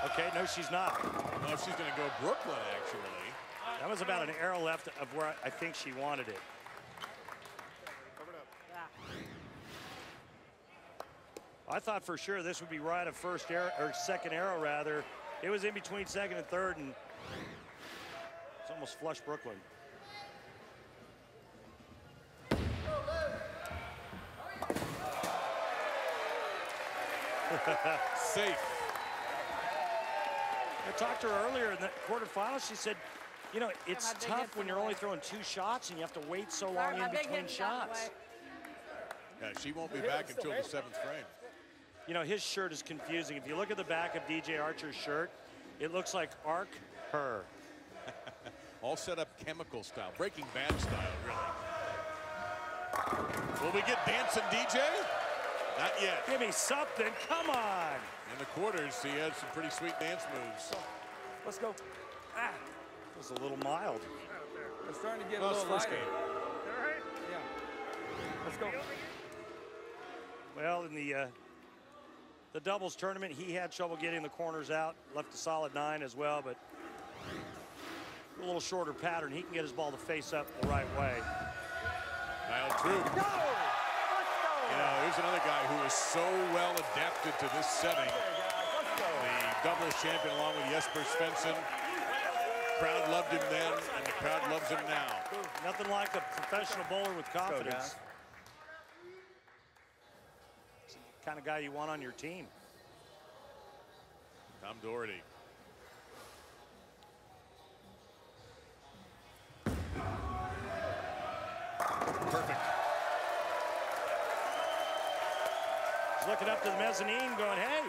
Okay, no, she's not. No, she's going to go Brooklyn, actually. That was about an arrow left of where I think she wanted it. I thought for sure this would be right of first arrow, or second arrow rather. It was in between second and third, and it's almost flush Brooklyn. Safe. I talked to her earlier in the quarterfinals. She said, you know, it's tough when you're only throwing 2 shots and you have to wait so long in between shots. Yeah, she won't be back until the 7th frame. You know, his shirt is confusing. If you look at the back of DJ Archer's shirt, it looks like Arc Her. All set up chemical style, Breaking Bad style, really. Will we get dancing DJ? Not yet. Give me something, come on. In the quarters, he had some pretty sweet dance moves. Let's go. Ah, it was a little mild. It's starting to get a little first lighter. game. All right? Yeah. Let's go. Well, in the doubles tournament, he had trouble getting the corners out, left a solid 9 as well, but a little shorter pattern. He can get his ball to face up the right way. Kyle Troop. You know, here's another guy who is so well adapted to this setting. The doubles champion along with Jesper Svensson. Crowd loved him then, and the crowd loves him now. Nothing like a professional bowler with confidence. It's the kind of guy you want on your team. Tom Doherty. Perfect. He's looking up to the mezzanine going, hey,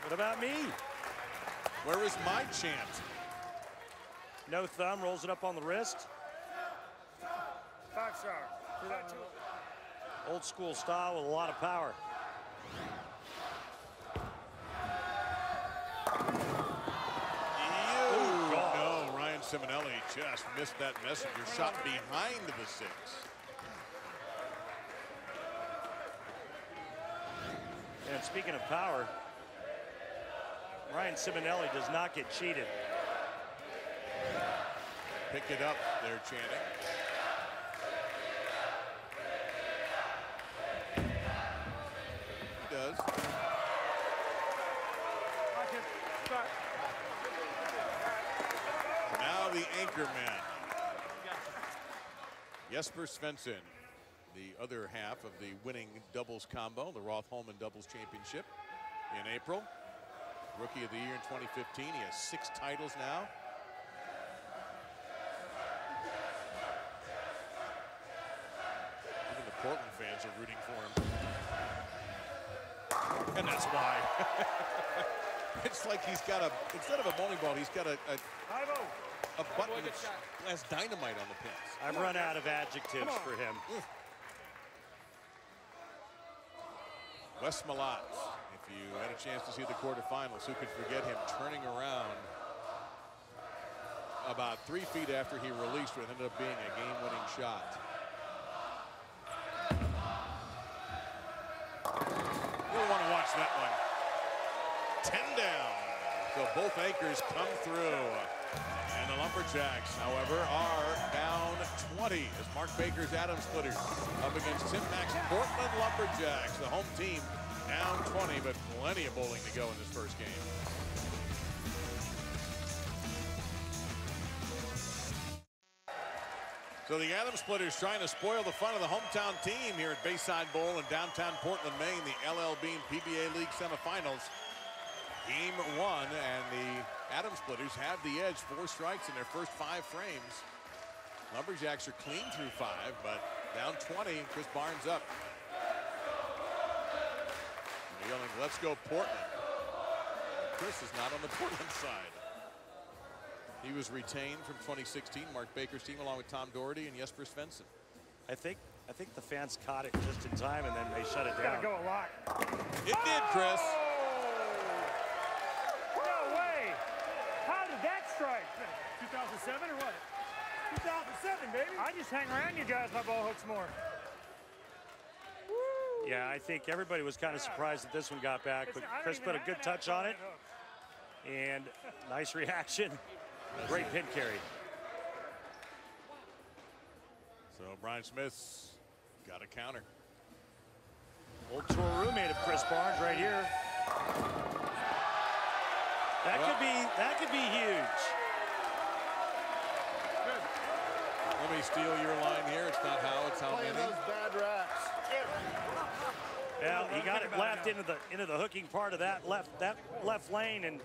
what about me? Where is my chant? No thumb, rolls it up on the wrist. 5-star. Old school style with a lot of power. No, Ryan Simonelli just missed that messenger shot behind the 6. And speaking of power, Ryan Simonelli does not get cheated. Pick it up, they're chanting. He does. Now the anchor man. Jesper Svensson, the other half of the winning doubles combo, the Roth-Holman Doubles Championship in April. Rookie of the Year in 2015. He has 6 titles now. Even the Portland fans are rooting for him. And that's why. It's like he's got a, instead of a bowling ball, he's got a button that has dynamite on the pins. I've run out of adjectives for him. Wes Malott, if you had a chance to see the quarterfinals, who could forget him turning around about 3 feet after he released what ended up being a game-winning shot. You'll want to watch that one. 10 down. So both anchors come through. And the Lumberjacks, however, are down 20 as Mark Baker's Atom Splitters up against Tim Mack's Portland Lumberjacks. The home team down 20, but plenty of bowling to go in this first game. So the Atom Splitters trying to spoil the fun of the hometown team here at Bayside Bowl in downtown Portland, Maine, the L.L.Bean PBA League Semifinals. Game 1, and the Atom Splitters have the edge. 4 strikes in their first 5 frames. Lumberjacks are clean through 5, but down 20. Chris Barnes up. They're yelling, "Let's go Portland." But Chris is not on the Portland side. He was retained from 2016, Mark Baker's team, along with Tom Doherty and Jesper Svensson. I think the fans caught it just in time, and then they shut it down. Gotta go a lot. It did, Chris. No way. How did that strike? 2007 or what? 2007, baby. I just hang around you guys, my ball hooks more. Yeah, I think everybody was kind of surprised that this one got back, but Chris put a good touch on it. And nice reaction. Great pin carry. So Brian Smith's got a counter. Old tour roommate of Chris Barnes right here. That could be huge. Let me steal your line here. It's not how, it's how many. Those bad racks. Well, he got it left into the hooking part of that left lane, and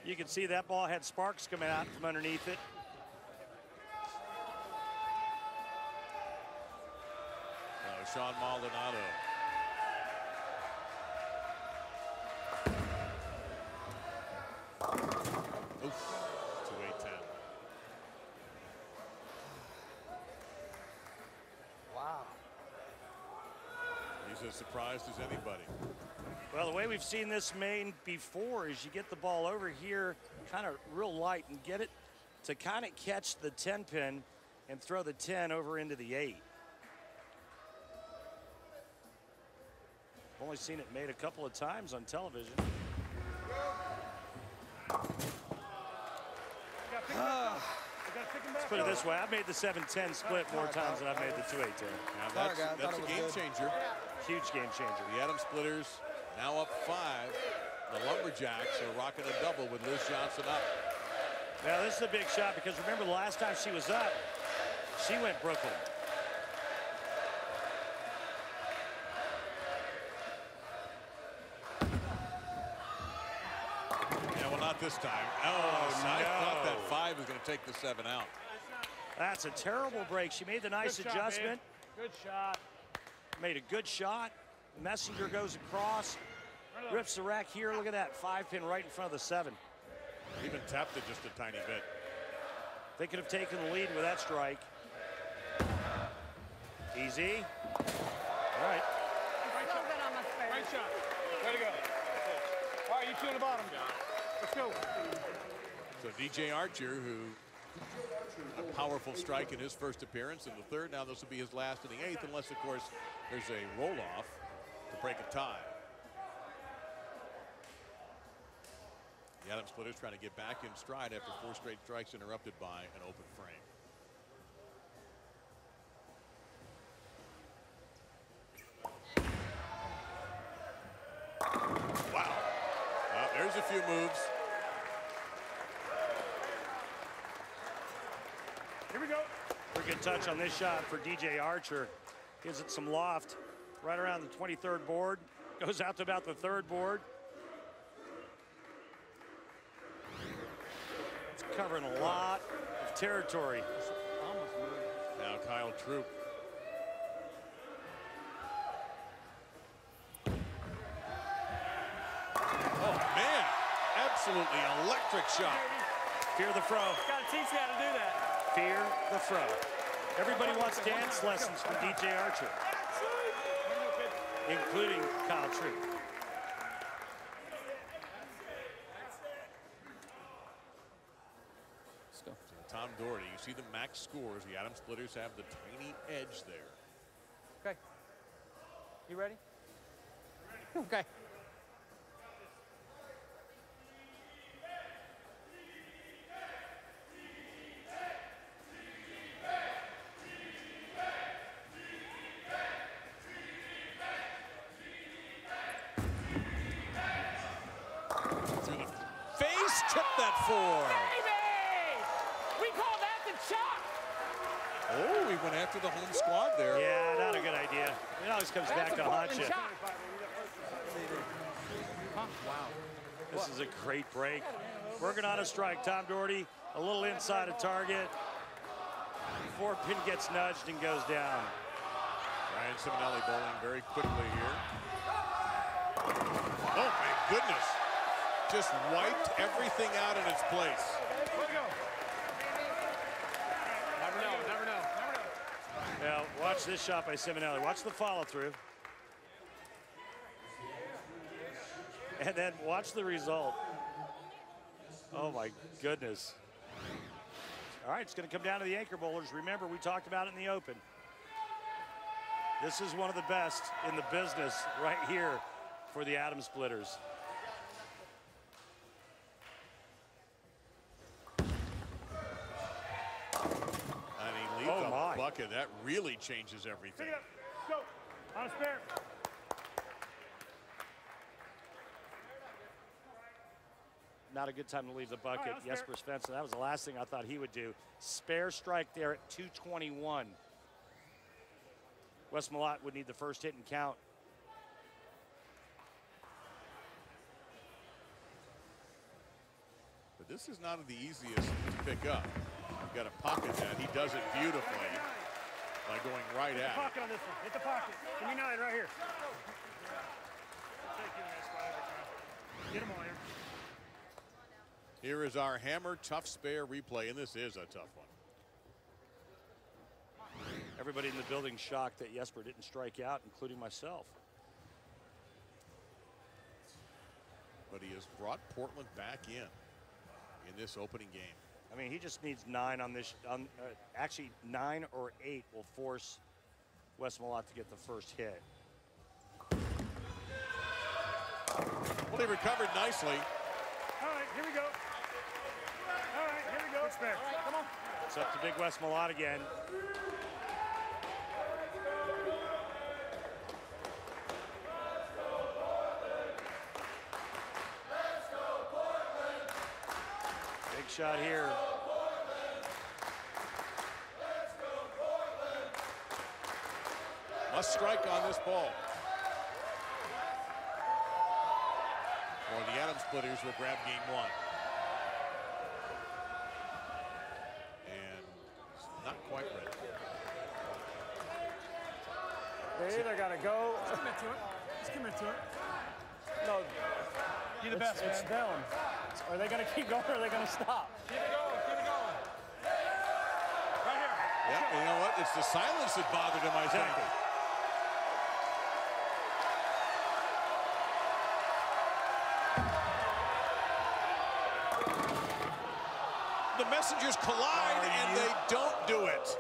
you can see that ball had sparks coming out from underneath it. Sean Maldonado. Oof, 2-8-10. Wow. He's as surprised as anybody. Well, the way we've seen this Maine before is you get the ball over here kind of real light and get it to kind of catch the 10 pin and throw the 10 over into the 8. Only seen it made a couple of times on television. Let's put it this way. I've made the 7-10 split more times than I've made the 2-8-10. Now that's a game changer. Huge game changer. The Atom Splitters now up 5. The Lumberjacks are rocking a double with Liz Johnson up. Now this is a big shot because remember the last time she was up, she went Brooklyn. Not this time. Oh, no. I thought that 5 was going to take the 7 out. That's a terrible break. She made the nice adjustment. Good shot. Made a good shot. Messenger goes across. Rips the rack here. Look at that 5 pin right in front of the 7. Even tapped it just a tiny bit. They could have taken the lead with that strike. Easy. All right. Right shot. Way to go. All right, you 2 on the bottom. Let's go. So DJ Archer, who a powerful strike in his first appearance in the 3rd. Now this will be his last in the 8th, unless, of course, there's a roll-off to break a tie. The Atom Splitters trying to get back in stride after 4 straight strikes interrupted by an open frame. Wow. There's a few moves. Here we go. Pretty good touch on this shot for DJ Archer. Gives it some loft right around the 23rd board. Goes out to about the 3rd board. It's covering a lot of territory. Now Kyle Troop. Oh, man. Absolutely electric shot. Fear the fro. Got to teach you how to do that. Fear the fro. Everybody wants dance lessons from DJ Archer, including Kyle Troop. Let's go. Tom Doherty, you see the max scores. The Atom Splitters have the tiny edge there. Okay. You ready? Okay. That 4. Baby! We call that the chop. Oh, he went after the home squad there. Yeah, not a good idea. It always comes back to haunt you. Huh? Wow. This is a great break. Working on a strike. Tom Doherty, a little inside of target. Before pin gets nudged and goes down. Ryan Simonelli bowling very quickly here. Oh, my goodness. Just wiped everything out in its place. Never know, never know, never know. Now, watch this shot by Simonelli. Watch the follow-through. And then watch the result. Oh, my goodness. All right, it's going to come down to the anchor bowlers. Remember, we talked about it in the open. This is one of the best in the business right here for the Atom Splitters. And he leaves a bucket. That really changes everything. Pick it up. Go. On a spare. Not a good time to leave the bucket. Right, Jesper Svensson, that was the last thing I thought he would do. Spare strike there at 221. Wes Malott would need the first hit and count. But this is not the easiest to pick up. You've got to pocket that. He does it beautifully by going right Hit at the pocket on this one. Hit the pocket. Give me 9 right here. Get him on here. Here is our hammer tough spare replay, and this is a tough one. Everybody in the building shocked that Jesper didn't strike out, including myself. But he has brought Portland back in this opening game. I mean, he just needs 9 on this. Actually, 9 or 8 will force Wes Malott to get the first hit. Well, he recovered nicely. All right, here we go. All right, here we go. It's fair. Come on. It's up to big Wes Malott again. Big shot here. Must strike on this ball. Or the Atom Splitters will grab game 1. And it's not quite ready. They either got to go. Just commit to it. Just commit to it. No. You're the best, It's man. them. Are they going to keep going or are they going to stop? Keep it going, keep it going. Right here. Yeah, you know what? It's the silence that bothered him, I think. The messengers collide and they don't do it.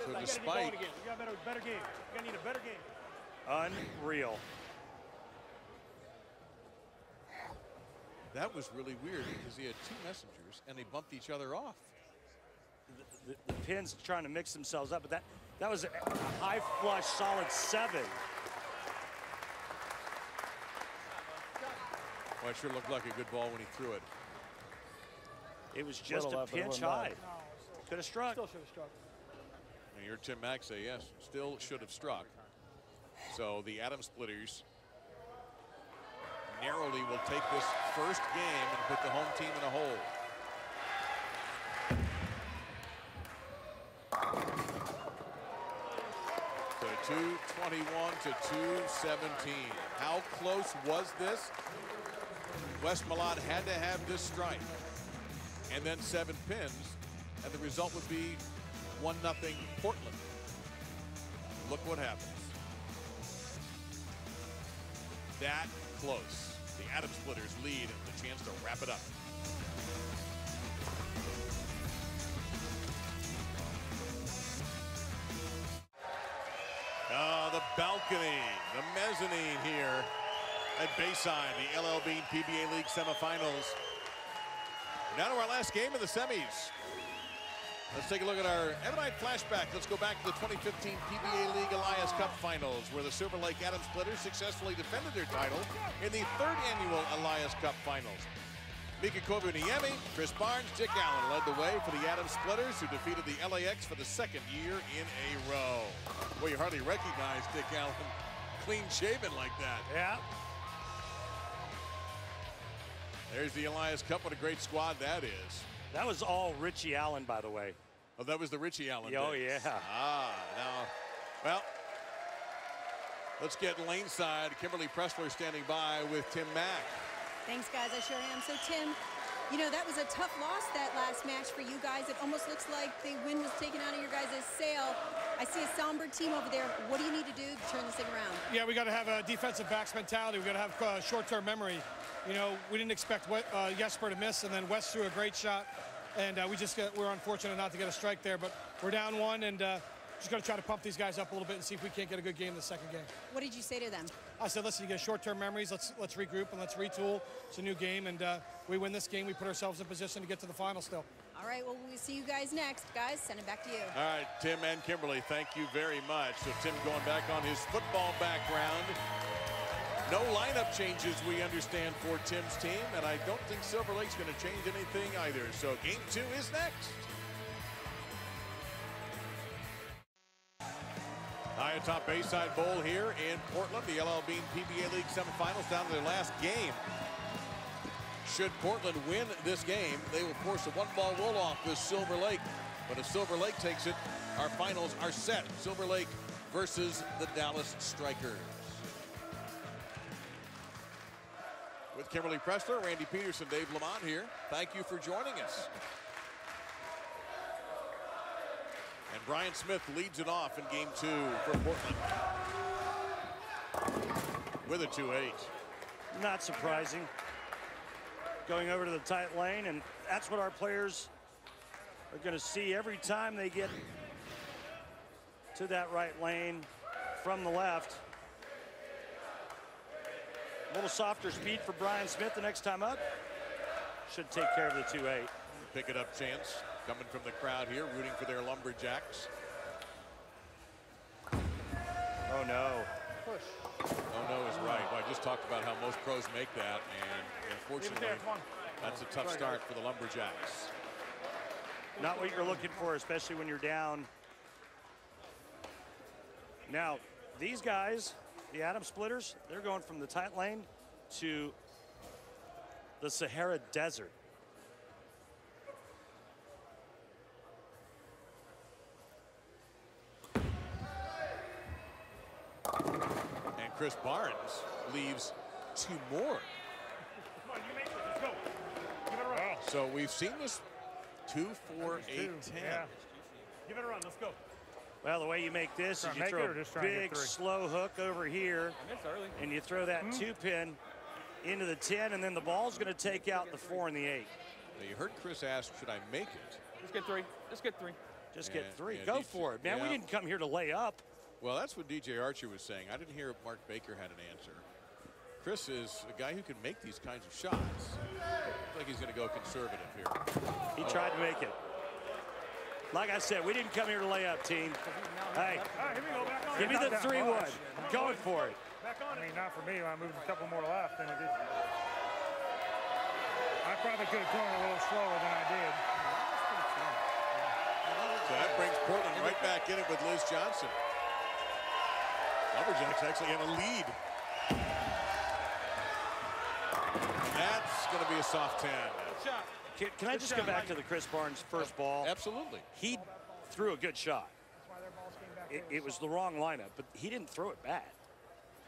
So despite You got a better game. You need a better game. Unreal. that was really weird because he had 2 messengers and they bumped each other off. The pins trying to mix themselves up, but that was a high flush, solid 7. Well, it sure looked like a good ball when he threw it. It was just a pinch high. Could have struck. Still should have struck. And you heard Tim Mack say yes, still should have struck. So the Atom Splitters narrowly will take this first game and put the home team in a hole. So 221 to 217. How close was this? Wes Malott had to have this strike and then 7 pins, and the result would be 1-0 Portland. Look what happens. That close. The Atom Splitters lead and the chance to wrap it up. The balcony, the mezzanine here at Bayside, the L.L.Bean PBA League semifinals. Now to our last game of the semis. Let's take a look at our Evernight flashback. Let's go back to the 2015 PBA League Elias Cup Finals, where the Silver Lake Atom Splitters successfully defended their title in the 3rd annual Elias Cup Finals. Mika Koivuniemi, Chris Barnes, Dick Allen led the way for the Atom Splitters, who defeated the LAX for the 2nd year in a row. Well, you hardly recognize Dick Allen clean shaven like that. Yeah. There's the Elias Cup. What a great squad that is. That was all Richie Allen, by the way. Oh, that was the Richie Allen Oh, days. yeah. Now, well, let's get lane side. Kimberly Pressler standing by with Tim Mack. Thanks, guys. I sure am. So, Tim, you know, that was a tough loss, that last match for you guys. It almost looks like the wind was taken out of your guys' sail. I see a somber team over there. What do you need to do to turn this thing around? Yeah, we got to have a defensive backs mentality. We got to have short-term memory. You know, we didn't expect Jesper to miss, and then West threw a great shot, and we're unfortunate not to get a strike there. But we're down one, and just got to try to pump these guys up a little bit and see if we can't get a good game in the second game. What did you say to them? I said, listen, you get short-term memories. Let's regroup and let's retool. It's a new game, and we win this game. We put ourselves in position to get to the final still. All right, well, we'll see you guys next. Guys, send it back to you. All right, Tim and Kimberly, thank you very much. So Tim going back on his football background. No lineup changes, we understand, for Tim's team, and I don't think Silver Lake's going to change anything either. So game 2 is next. High atop Bayside Bowl here in Portland, the L.L.Bean PBA League semifinals down to their last game. Should Portland win this game, they will force a one-ball roll-off with Silver Lake. But if Silver Lake takes it, our finals are set. Silver Lake versus the Dallas Strikers. With Kimberly Pressler, Randy Peterson, Dave Lamont here. Thank you for joining us. And Brian Smith leads it off in game 2 for Portland. With a 2-8. Not surprising. Going over to the tight lane, and that's what our players are going to see every time they get to that right lane from the left. A little softer speed for Brian Smith the next time up. Should take care of the 2-8. Pick it up chance coming from the crowd here, rooting for their Lumberjacks. Oh, no. Push. Oh, no is right. Well, I just talked about how most pros make that, and unfortunately, that's a tough start for the Lumberjacks. Not what you're looking for, especially when you're down. Now, these guys, the Atom Splitters, they're going from the tight lane to the Sahara Desert. And Chris Barnes leaves 2 more. Come on, you make it. Let's go. Give it a run. So we've seen this 2, 4, 8, 10. Yeah. Give it a run. Let's go. Well, the way you make this is you throw a big slow hook over here, and you throw that 2-pin into the 10, and then the ball's going to take out the 4 and the 8. Now you heard Chris ask, should I make it? Just get 3. Just get 3. Just get 3. Go for it, man. We didn't come here to lay up. Well, that's what DJ Archer was saying. I didn't hear if Mark Baker had an answer. Chris is a guy who can make these kinds of shots. Looks like he's going to go conservative here. He tried to make it. Like I said, we didn't come here to lay up, team. Hey, here we go, back on. give me the 3-1. Going for it. Back on. I mean, not for me. I moved a couple more left than it did. I probably could have thrown a little slower than I did. So that brings Portland right back in it with Liz Johnson. Lumberjacks actually in a lead. That's going to be a soft 10. Can I just go back to the Chris Barnes first ball? Absolutely. He threw a good shot. It was the wrong lineup, but he didn't throw it bad.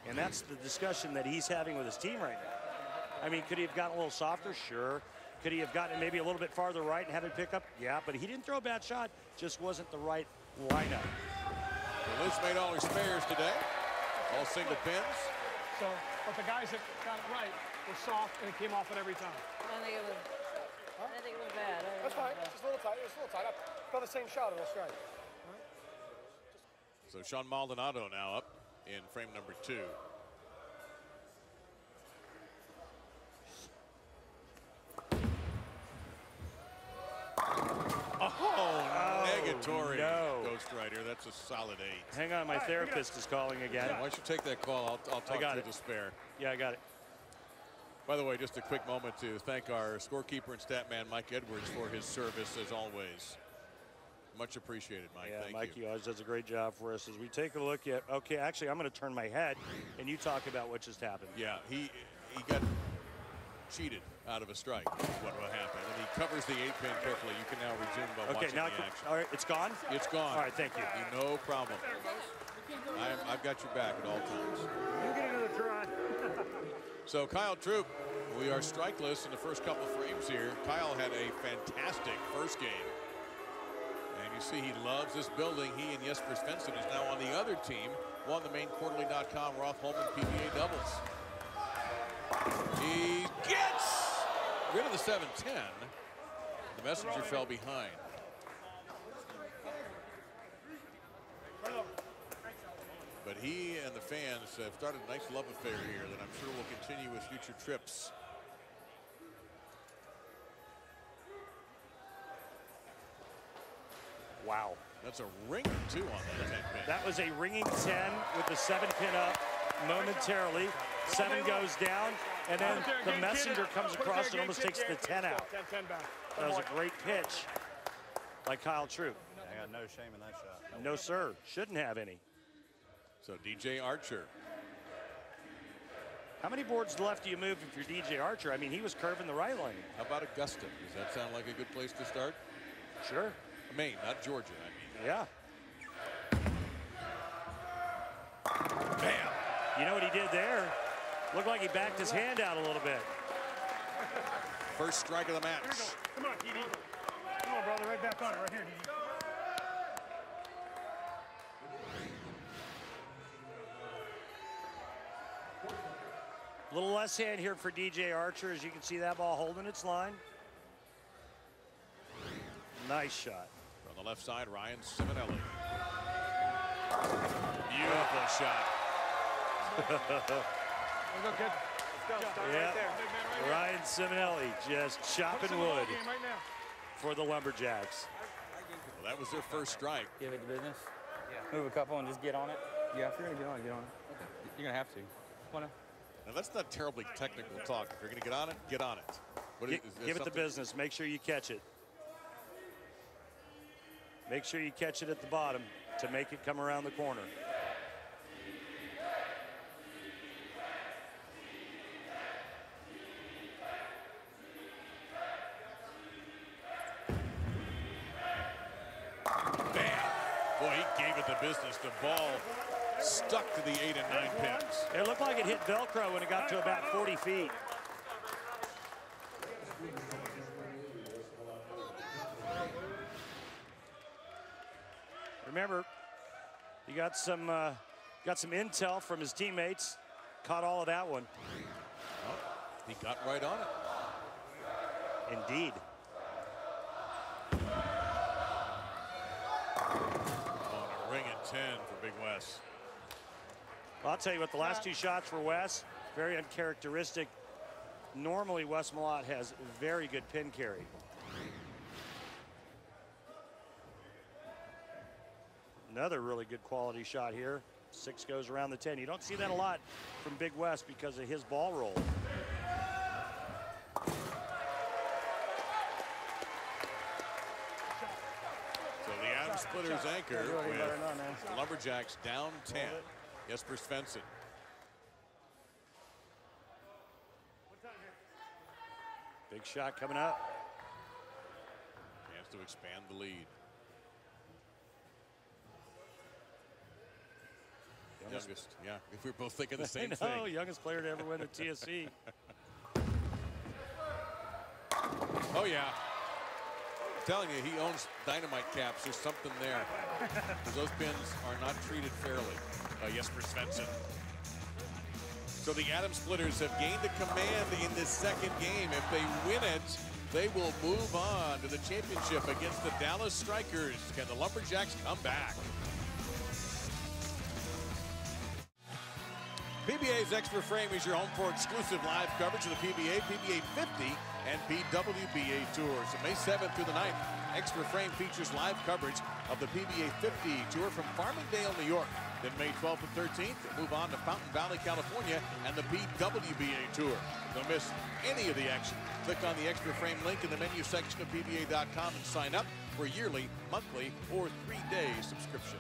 And that's the discussion that he's having with his team right now. I mean, could he have gotten a little softer? Sure. Could he have gotten maybe a little bit farther right and had it pick up? Yeah, but he didn't throw a bad shot. Just wasn't the right lineup. Well, Liz made all her spares today. All single pins. So, but the guys that got it right were soft, and it came off at every time. I think it was. I think it was bad. That's fine. It's just a little tight. It's a little tight. I throw the same shot, it'll strike. So Sean Maldonado now up in frame number 2. Negatory. No. Ghost Rider. That's a solid 8. Hang on, my therapist is calling again. Why don't you take that call? I'll talk to the spare. Yeah, I got it. By the way, just a quick moment to thank our scorekeeper and stat man, Mike Edwards, for his service as always. Much appreciated, Mike. Yeah, Thank Mikey you. always does a great job for us as we take a look at, okay, actually, I'm going to turn my head, and you talk about what just happened. Yeah, he got cheated out of a strike is what happened. And he covers the 8-pin carefully. You can now resume by watching the action. All right, it's gone? It's gone. All right, thank you. No problem. I've got your back at all times. You get another try. So Kyle Troop, we are strikeless in the first couple of frames here. Kyle had a fantastic first game. And you see he loves this building. He and Jesper Svensson is now on the other team. Won the MaineQuarterly.com Roth Holman PBA doubles. He gets rid of the 7-10. The messenger fell behind. But he and the fans have started a nice love affair here that I'm sure will continue with future trips. Wow. That's a ringer, too, on that 10-pin. That was a ringing 10 with the 7-pin up momentarily. 7 goes down, and then the messenger comes across and almost takes the 10 out. That was a great pitch by Kyle Troop. I got no shame in that shot. No, sir. Shouldn't have any. So DJ Archer. How many boards left do you move if you're DJ Archer? I mean, he was curving the right lane. How about Augusta? Does that sound like a good place to start? Sure. Maine, not Georgia, I mean. Yeah. Bam. You know what he did there? Looked like he backed his hand out a little bit. First strike of the match. Come on, TD. Come on, brother. Right back on it. Right here, TD. A little less hand here for DJ Archer. As you can see, that ball holding its line. Nice shot. From the left side, Ryan Simonelli. Beautiful shot. Let's go, kid. Let's go. Start right there. Ryan Simonelli just chopping wood Right now. for the Lumberjacks. Well, that was their first strike. Give it the business? Yeah. Move a couple and just get on it? Yeah, if you're going to get on it, get on it. Okay. You're going to have to. Come on now. Now, that's not terribly technical talk. If you're going to get on it, get on it. What Give it the business. Make sure you catch it. Make sure you catch it at the bottom to make it come around the corner. Boy, he gave it the business. The ball stuck to the 8 and 9 pins. It looked like it hit Velcro when it got to about 40 feet. Remember, he got some intel from his teammates. Caught all of that one. Oh, he got right on it. Indeed. On a ring at 10 for Big Wes. Well, I'll tell you what, the last two shots for Wes, very uncharacteristic. Normally, Wes Malott has very good pin carry. Another really good quality shot here. 6 goes around the 10. You don't see that a lot from Big Wes because of his ball roll. So the Adam Splitters anchor with the Lumberjacks down 10. Jesper Svensson. Big shot coming up. Chance to expand the lead. Youngest, yeah. If we're both thinking the same thing. Youngest player to ever win the TSC. Oh yeah. I'm telling you, he owns dynamite caps. There's something there. Because those pins are not treated fairly by Jesper Svensson. So the Adam Splitters have gained a command in this second game. If they win it, they will move on to the championship against the Dallas Strikers. Can the Lumberjacks come back? PBA's Extra Frame is your home for exclusive live coverage of the PBA, PBA 50, and PWBA tours. So May 7th through the 9th, Extra Frame features live coverage of the PBA 50 tour from Farmingdale, New York. Then May 12th and 13th, move on to Fountain Valley, California, and the PWBA tour. Don't miss any of the action. Click on the Extra Frame link in the menu section of PBA.com and sign up for a yearly, monthly, or 3-day subscription.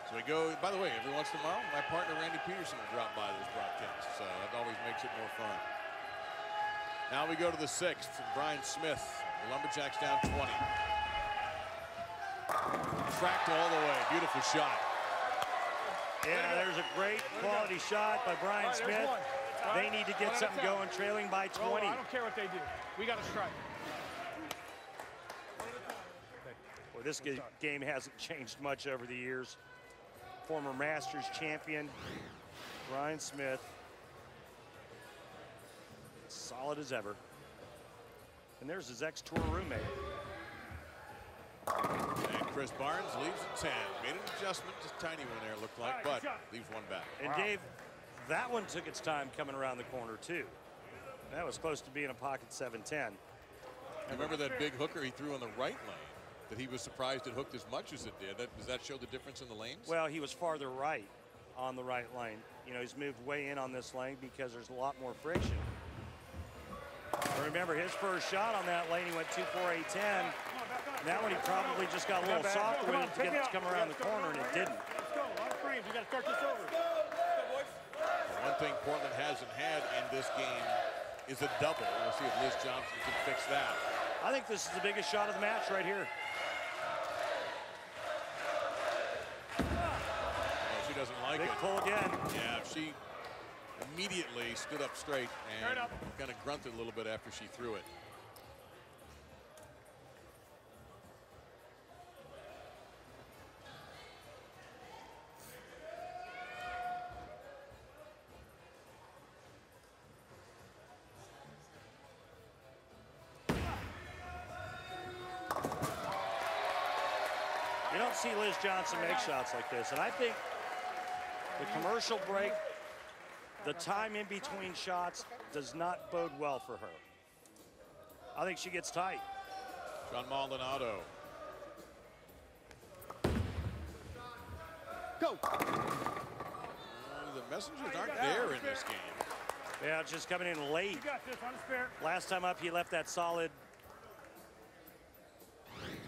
So we go, by the way, every once in a while, my partner Randy Peterson will drop by this broadcast, so that always makes it more fun. Now we go to the 6th, and Brian Smith, the Lumberjacks down 20. Tracked all the way, beautiful shot. Yeah, there's a great quality shot by Brian Smith. They need to get something going, trailing by 20. I don't care what they do. We got to strike. Well, this game hasn't changed much over the years. Former Masters champion, Brian Smith. Solid as ever. And there's his ex-tour roommate. And Chris Barnes leaves at 10. Made an adjustment, just tiny one there, looked like, but leaves one back. And Dave, that one took its time coming around the corner, too. That was close to being a pocket 7-10. Remember that big hooker he threw on the right lane that he was surprised it hooked as much as it did? Does that show the difference in the lanes? Well, he was farther right on the right lane. You know, he's moved way in on this lane because there's a lot more friction. Remember, his first shot on that lane, he went 2-4, 8-10. That one he probably just got a little softer with it to get it to come around the corner, and it didn't. Let's go. A lot of frames. We got to start this over. One thing Portland hasn't had in this game is a double. We'll see if Liz Johnson can fix that. I think this is the biggest shot of the match right here. Oh, she doesn't like it. Big pull again. Yeah, she immediately stood up straight and kind of grunted a little bit after she threw it. You don't see Liz Johnson make shots like this, and I think the commercial break, the time in between shots does not bode well for her. I think she gets tight. John Maldonado. Go. The messengers aren't there in this game. Yeah, it's just coming in late. You got this on the spare. Last time up, he left that solid.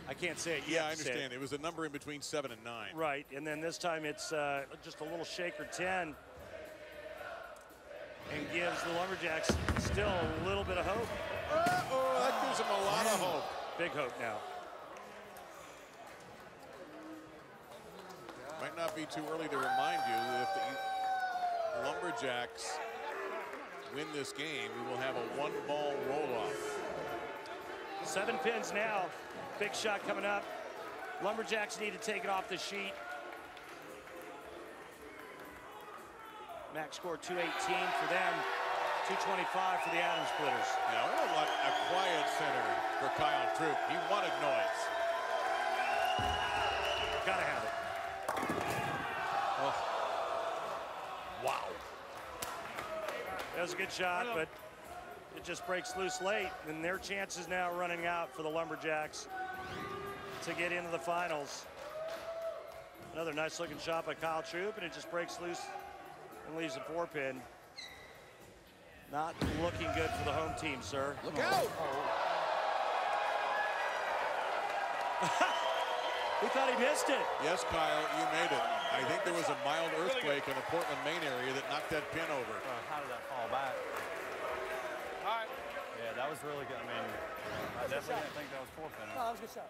I can't say it yet. Yeah, I understand. It was a number in between 7 and 9. Right, and then this time it's just a little shaker 10. And gives the Lumberjacks still a little bit of hope. That gives them a lot of hope. Big hope now. Might not be too early to remind you that if the Lumberjacks win this game, we will have a 1-ball roll-off. 7 pins now. Big shot coming up. Lumberjacks need to take it off the sheet. Max score 218 for them, 225 for the Atom Splitters. Now, I want a quiet center for Kyle Troop. He wanted noise. Gotta have it. Oh. Wow. That was a good shot, but it just breaks loose late, and their chances now running out for the Lumberjacks to get into the finals. Another nice looking shot by Kyle Troop, and it just breaks loose and leaves a 4-pin. Not looking good for the home team, sir. Look out! We thought he missed it. Yes, Kyle, you made it. I think there was a mild earthquake in the Portland, Maine area that knocked that pin over. How did that fall back? All right. Yeah, that was really good. I mean, I definitely didn't think that was 4-pin. No, that was a good shot.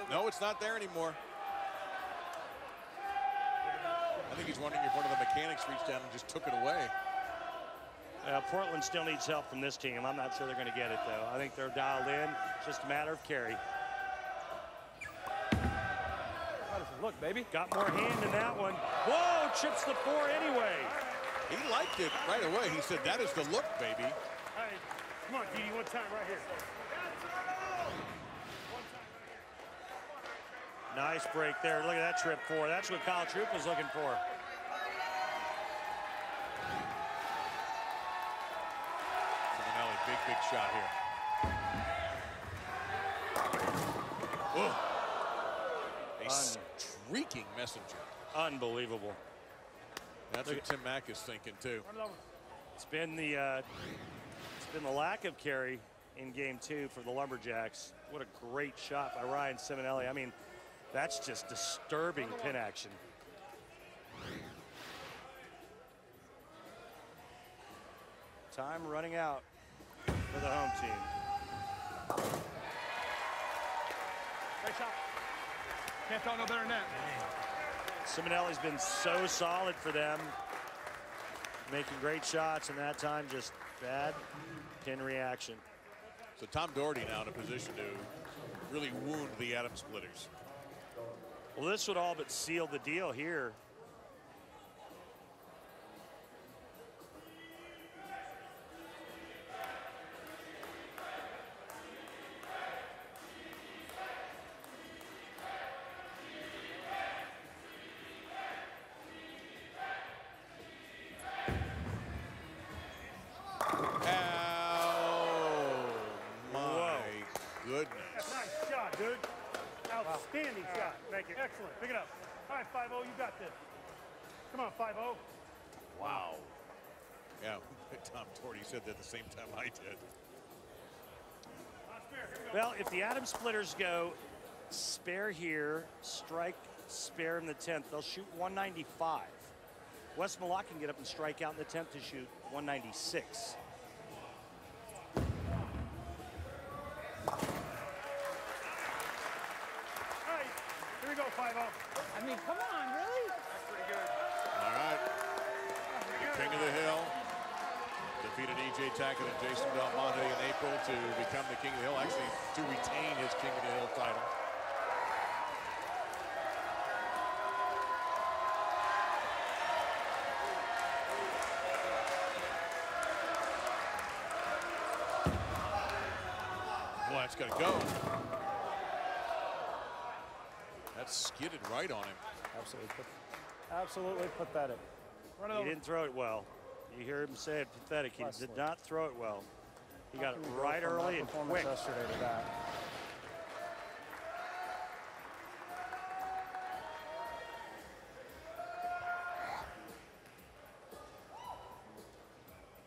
No, it's not there anymore. I think he's wondering if one of the mechanics reached down and just took it away. Portland still needs help from this team. I'm not sure they're going to get it, though. I think they're dialed in. It's just a matter of carry. How does it look, baby? Got more hand in that one. Whoa, chips the 4 anyway. He liked it right away. He said, that is the look, baby. Hey, come on, Didi, one time right here. Nice break there. Look at that trip 4. That's what Kyle Troop was looking for. big shot here. Whoa. A streaking messenger. Unbelievable. That's what Tim Mack is thinking too. It's been the lack of carry in game 2 for the Lumberjacks. What a great shot by Ryan Simonelli. I mean, that's just disturbing pin action. Time running out for the home team. Great shot. Can't throw no better than that. Simonelli's been so solid for them, making great shots, and that time just bad pin reaction. So Tom Doherty now in a position to really wound the Atom Splitters. Well, this would all but seal the deal here. Outstanding shot. Thank you. Excellent. Pick it up. All right, 5-0, you got this. Come on, 5-0. Wow. Yeah, Tom Doherty said that at the same time I did. Well, if the Atom Splitters go spare here, strike spare in the 10th, they'll shoot 195. West Milwaukee can get up and strike out in the 10th to shoot 196. Here we go, 5-0. I mean, come on, really? That's pretty good. All right. The King of the Hill defeated E.J. Tackett and Jason Del Monte in April to become the King of the Hill, actually to retain his King of the Hill title. Boy, that's got to go. That skidded right on him. Absolutely pathetic. He didn't throw it well. You hear him say it, pathetic. He did not throw it well. He got it right early and quick. Yesterday to that.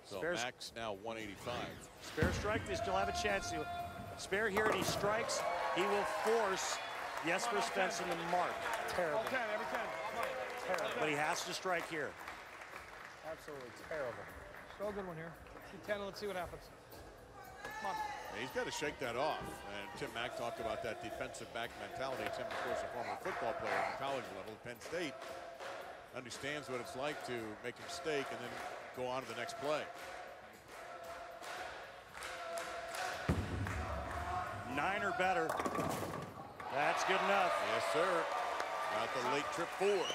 So Max now 185. Spare strike, they still have a chance to. Spare here and he strikes. He will force Jesper Svensson to mark. Terrible. Every 10. Terrible. But he has to strike here. Absolutely terrible. Still a good one here. See 10, let's see what happens. Come on. He's got to shake that off. And Tim Mack talked about that defensive back mentality. Tim, of course, a former football player at the college level at Penn State. Understands what it's like to make a mistake and then go on to the next play. 9 or better. That's good enough. Yes, sir. Got the late trip forward.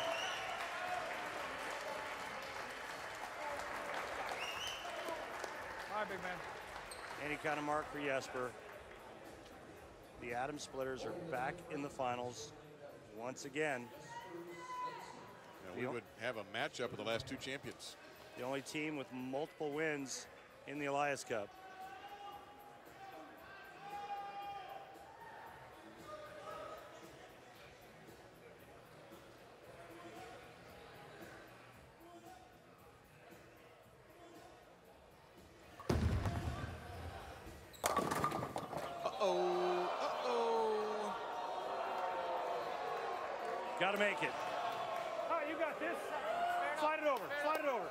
All right, big man. Any kind of mark for Jesper. The Atom Splitters are back in the finals once again. And we would have a matchup of the last 2 champions. The only team with multiple wins in the Elias Cup. Got to make it. All right, you got this. Slide it over. Slide it over.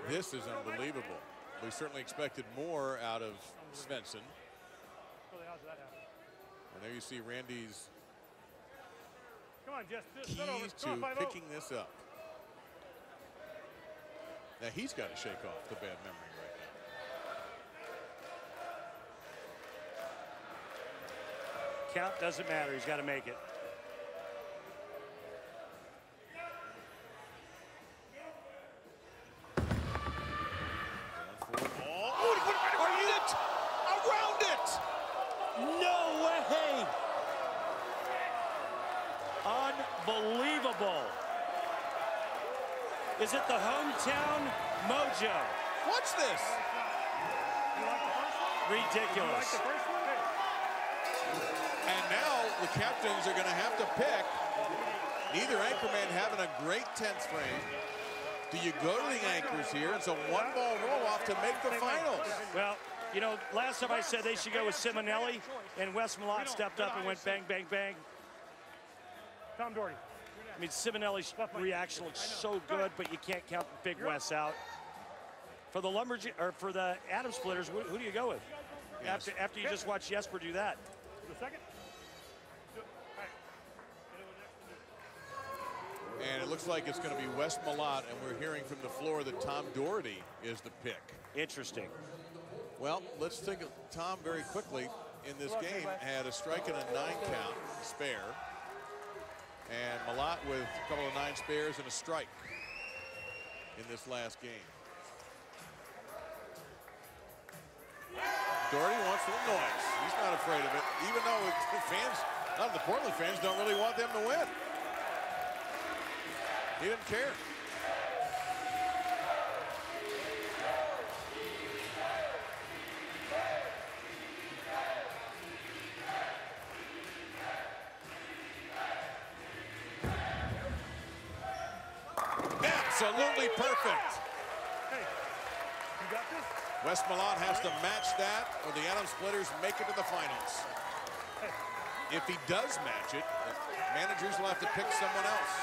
This is unbelievable. We certainly expected more out of Svensson. Really, how's that happen? And there you see Randy's Come on, Jess. keys to picking this up. Now he's got to shake off the bad memory right now. Count doesn't matter. He's got to make it. No way! Unbelievable. Is it the hometown mojo? Watch this. Ridiculous. And now the captains are going to have to pick. Neither anchorman having a great 10th frame. Do you go to the anchors here? It's a one-ball roll-off to make the finals. Well, you know, last time I said they should go with Simonelli, and Wes Malott stepped up and went bang, bang, bang. Tom Doherty. I mean, Simonelli's reaction looks so good, but you can't count Big Wes out. For the for the Atom Splitters, who do you go with? Yes. After you just watch Jesper do that. The second. And it looks like it's going to be Wes Malott, and we're hearing from the floor that Tom Doherty is the pick. Interesting. Well, let's think of Tom very quickly. In this game, had a strike and a 9 count spare. And Malott with a couple of 9 spares and a strike in this last game. Doherty wants a little noise. He's not afraid of it, even though the fans, a lot of the Portland fans don't really want them to win. He didn't care. Absolutely perfect. Hey, you got this? Wes Malott has to match that, or the Atom Splitters make it to the finals. If he does match it, the managers will have to pick someone else.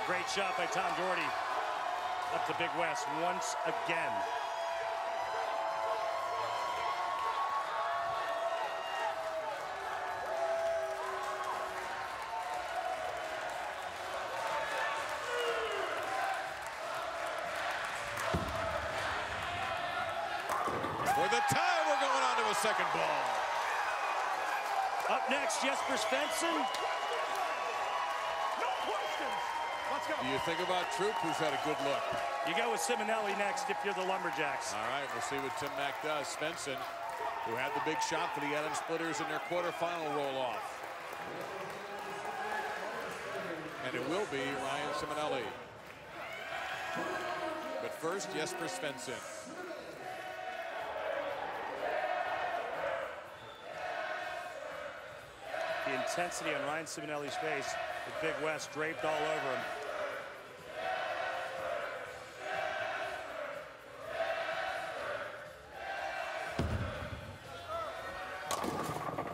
Great shot by Tom Doherty. Up to Big Wes once again. For the tie, we're going on to a second ball. Up next, Jesper Svensson. No questions. Let's go. Do you think about Troop, who's had a good look? You go with Simonelli next if you're the Lumberjacks. All right, we'll see what Tim Mack does. Svensson, who had the big shot for the Atom Splitters in their quarterfinal roll-off. And it will be Ryan Simonelli. But first, Jesper Svensson. The intensity on Ryan Simonelli's face with Big Wes draped all over him.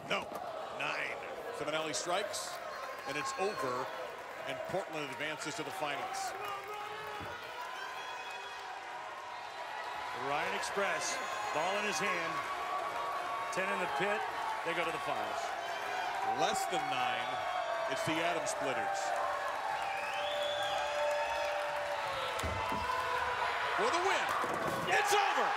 No, 9. Simonelli strikes, and it's over, and Portland advances to the finals. The Ryan Express, ball in his hand, 10 in the pit, they go to the finals. Less than 9, it's the Atom Splitters. For the win, it's over!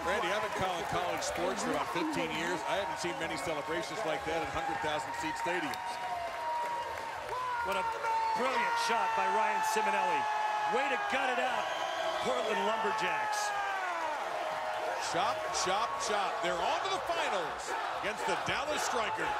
Randy, I've been calling college sports for about 15 years. I haven't seen many celebrations like that at 100,000-seat stadiums. What a brilliant shot by Ryan Simonelli. Way to gut it out, Portland Lumberjacks. Chop, chop, chop. They're on to the finals against the Dallas Strikers.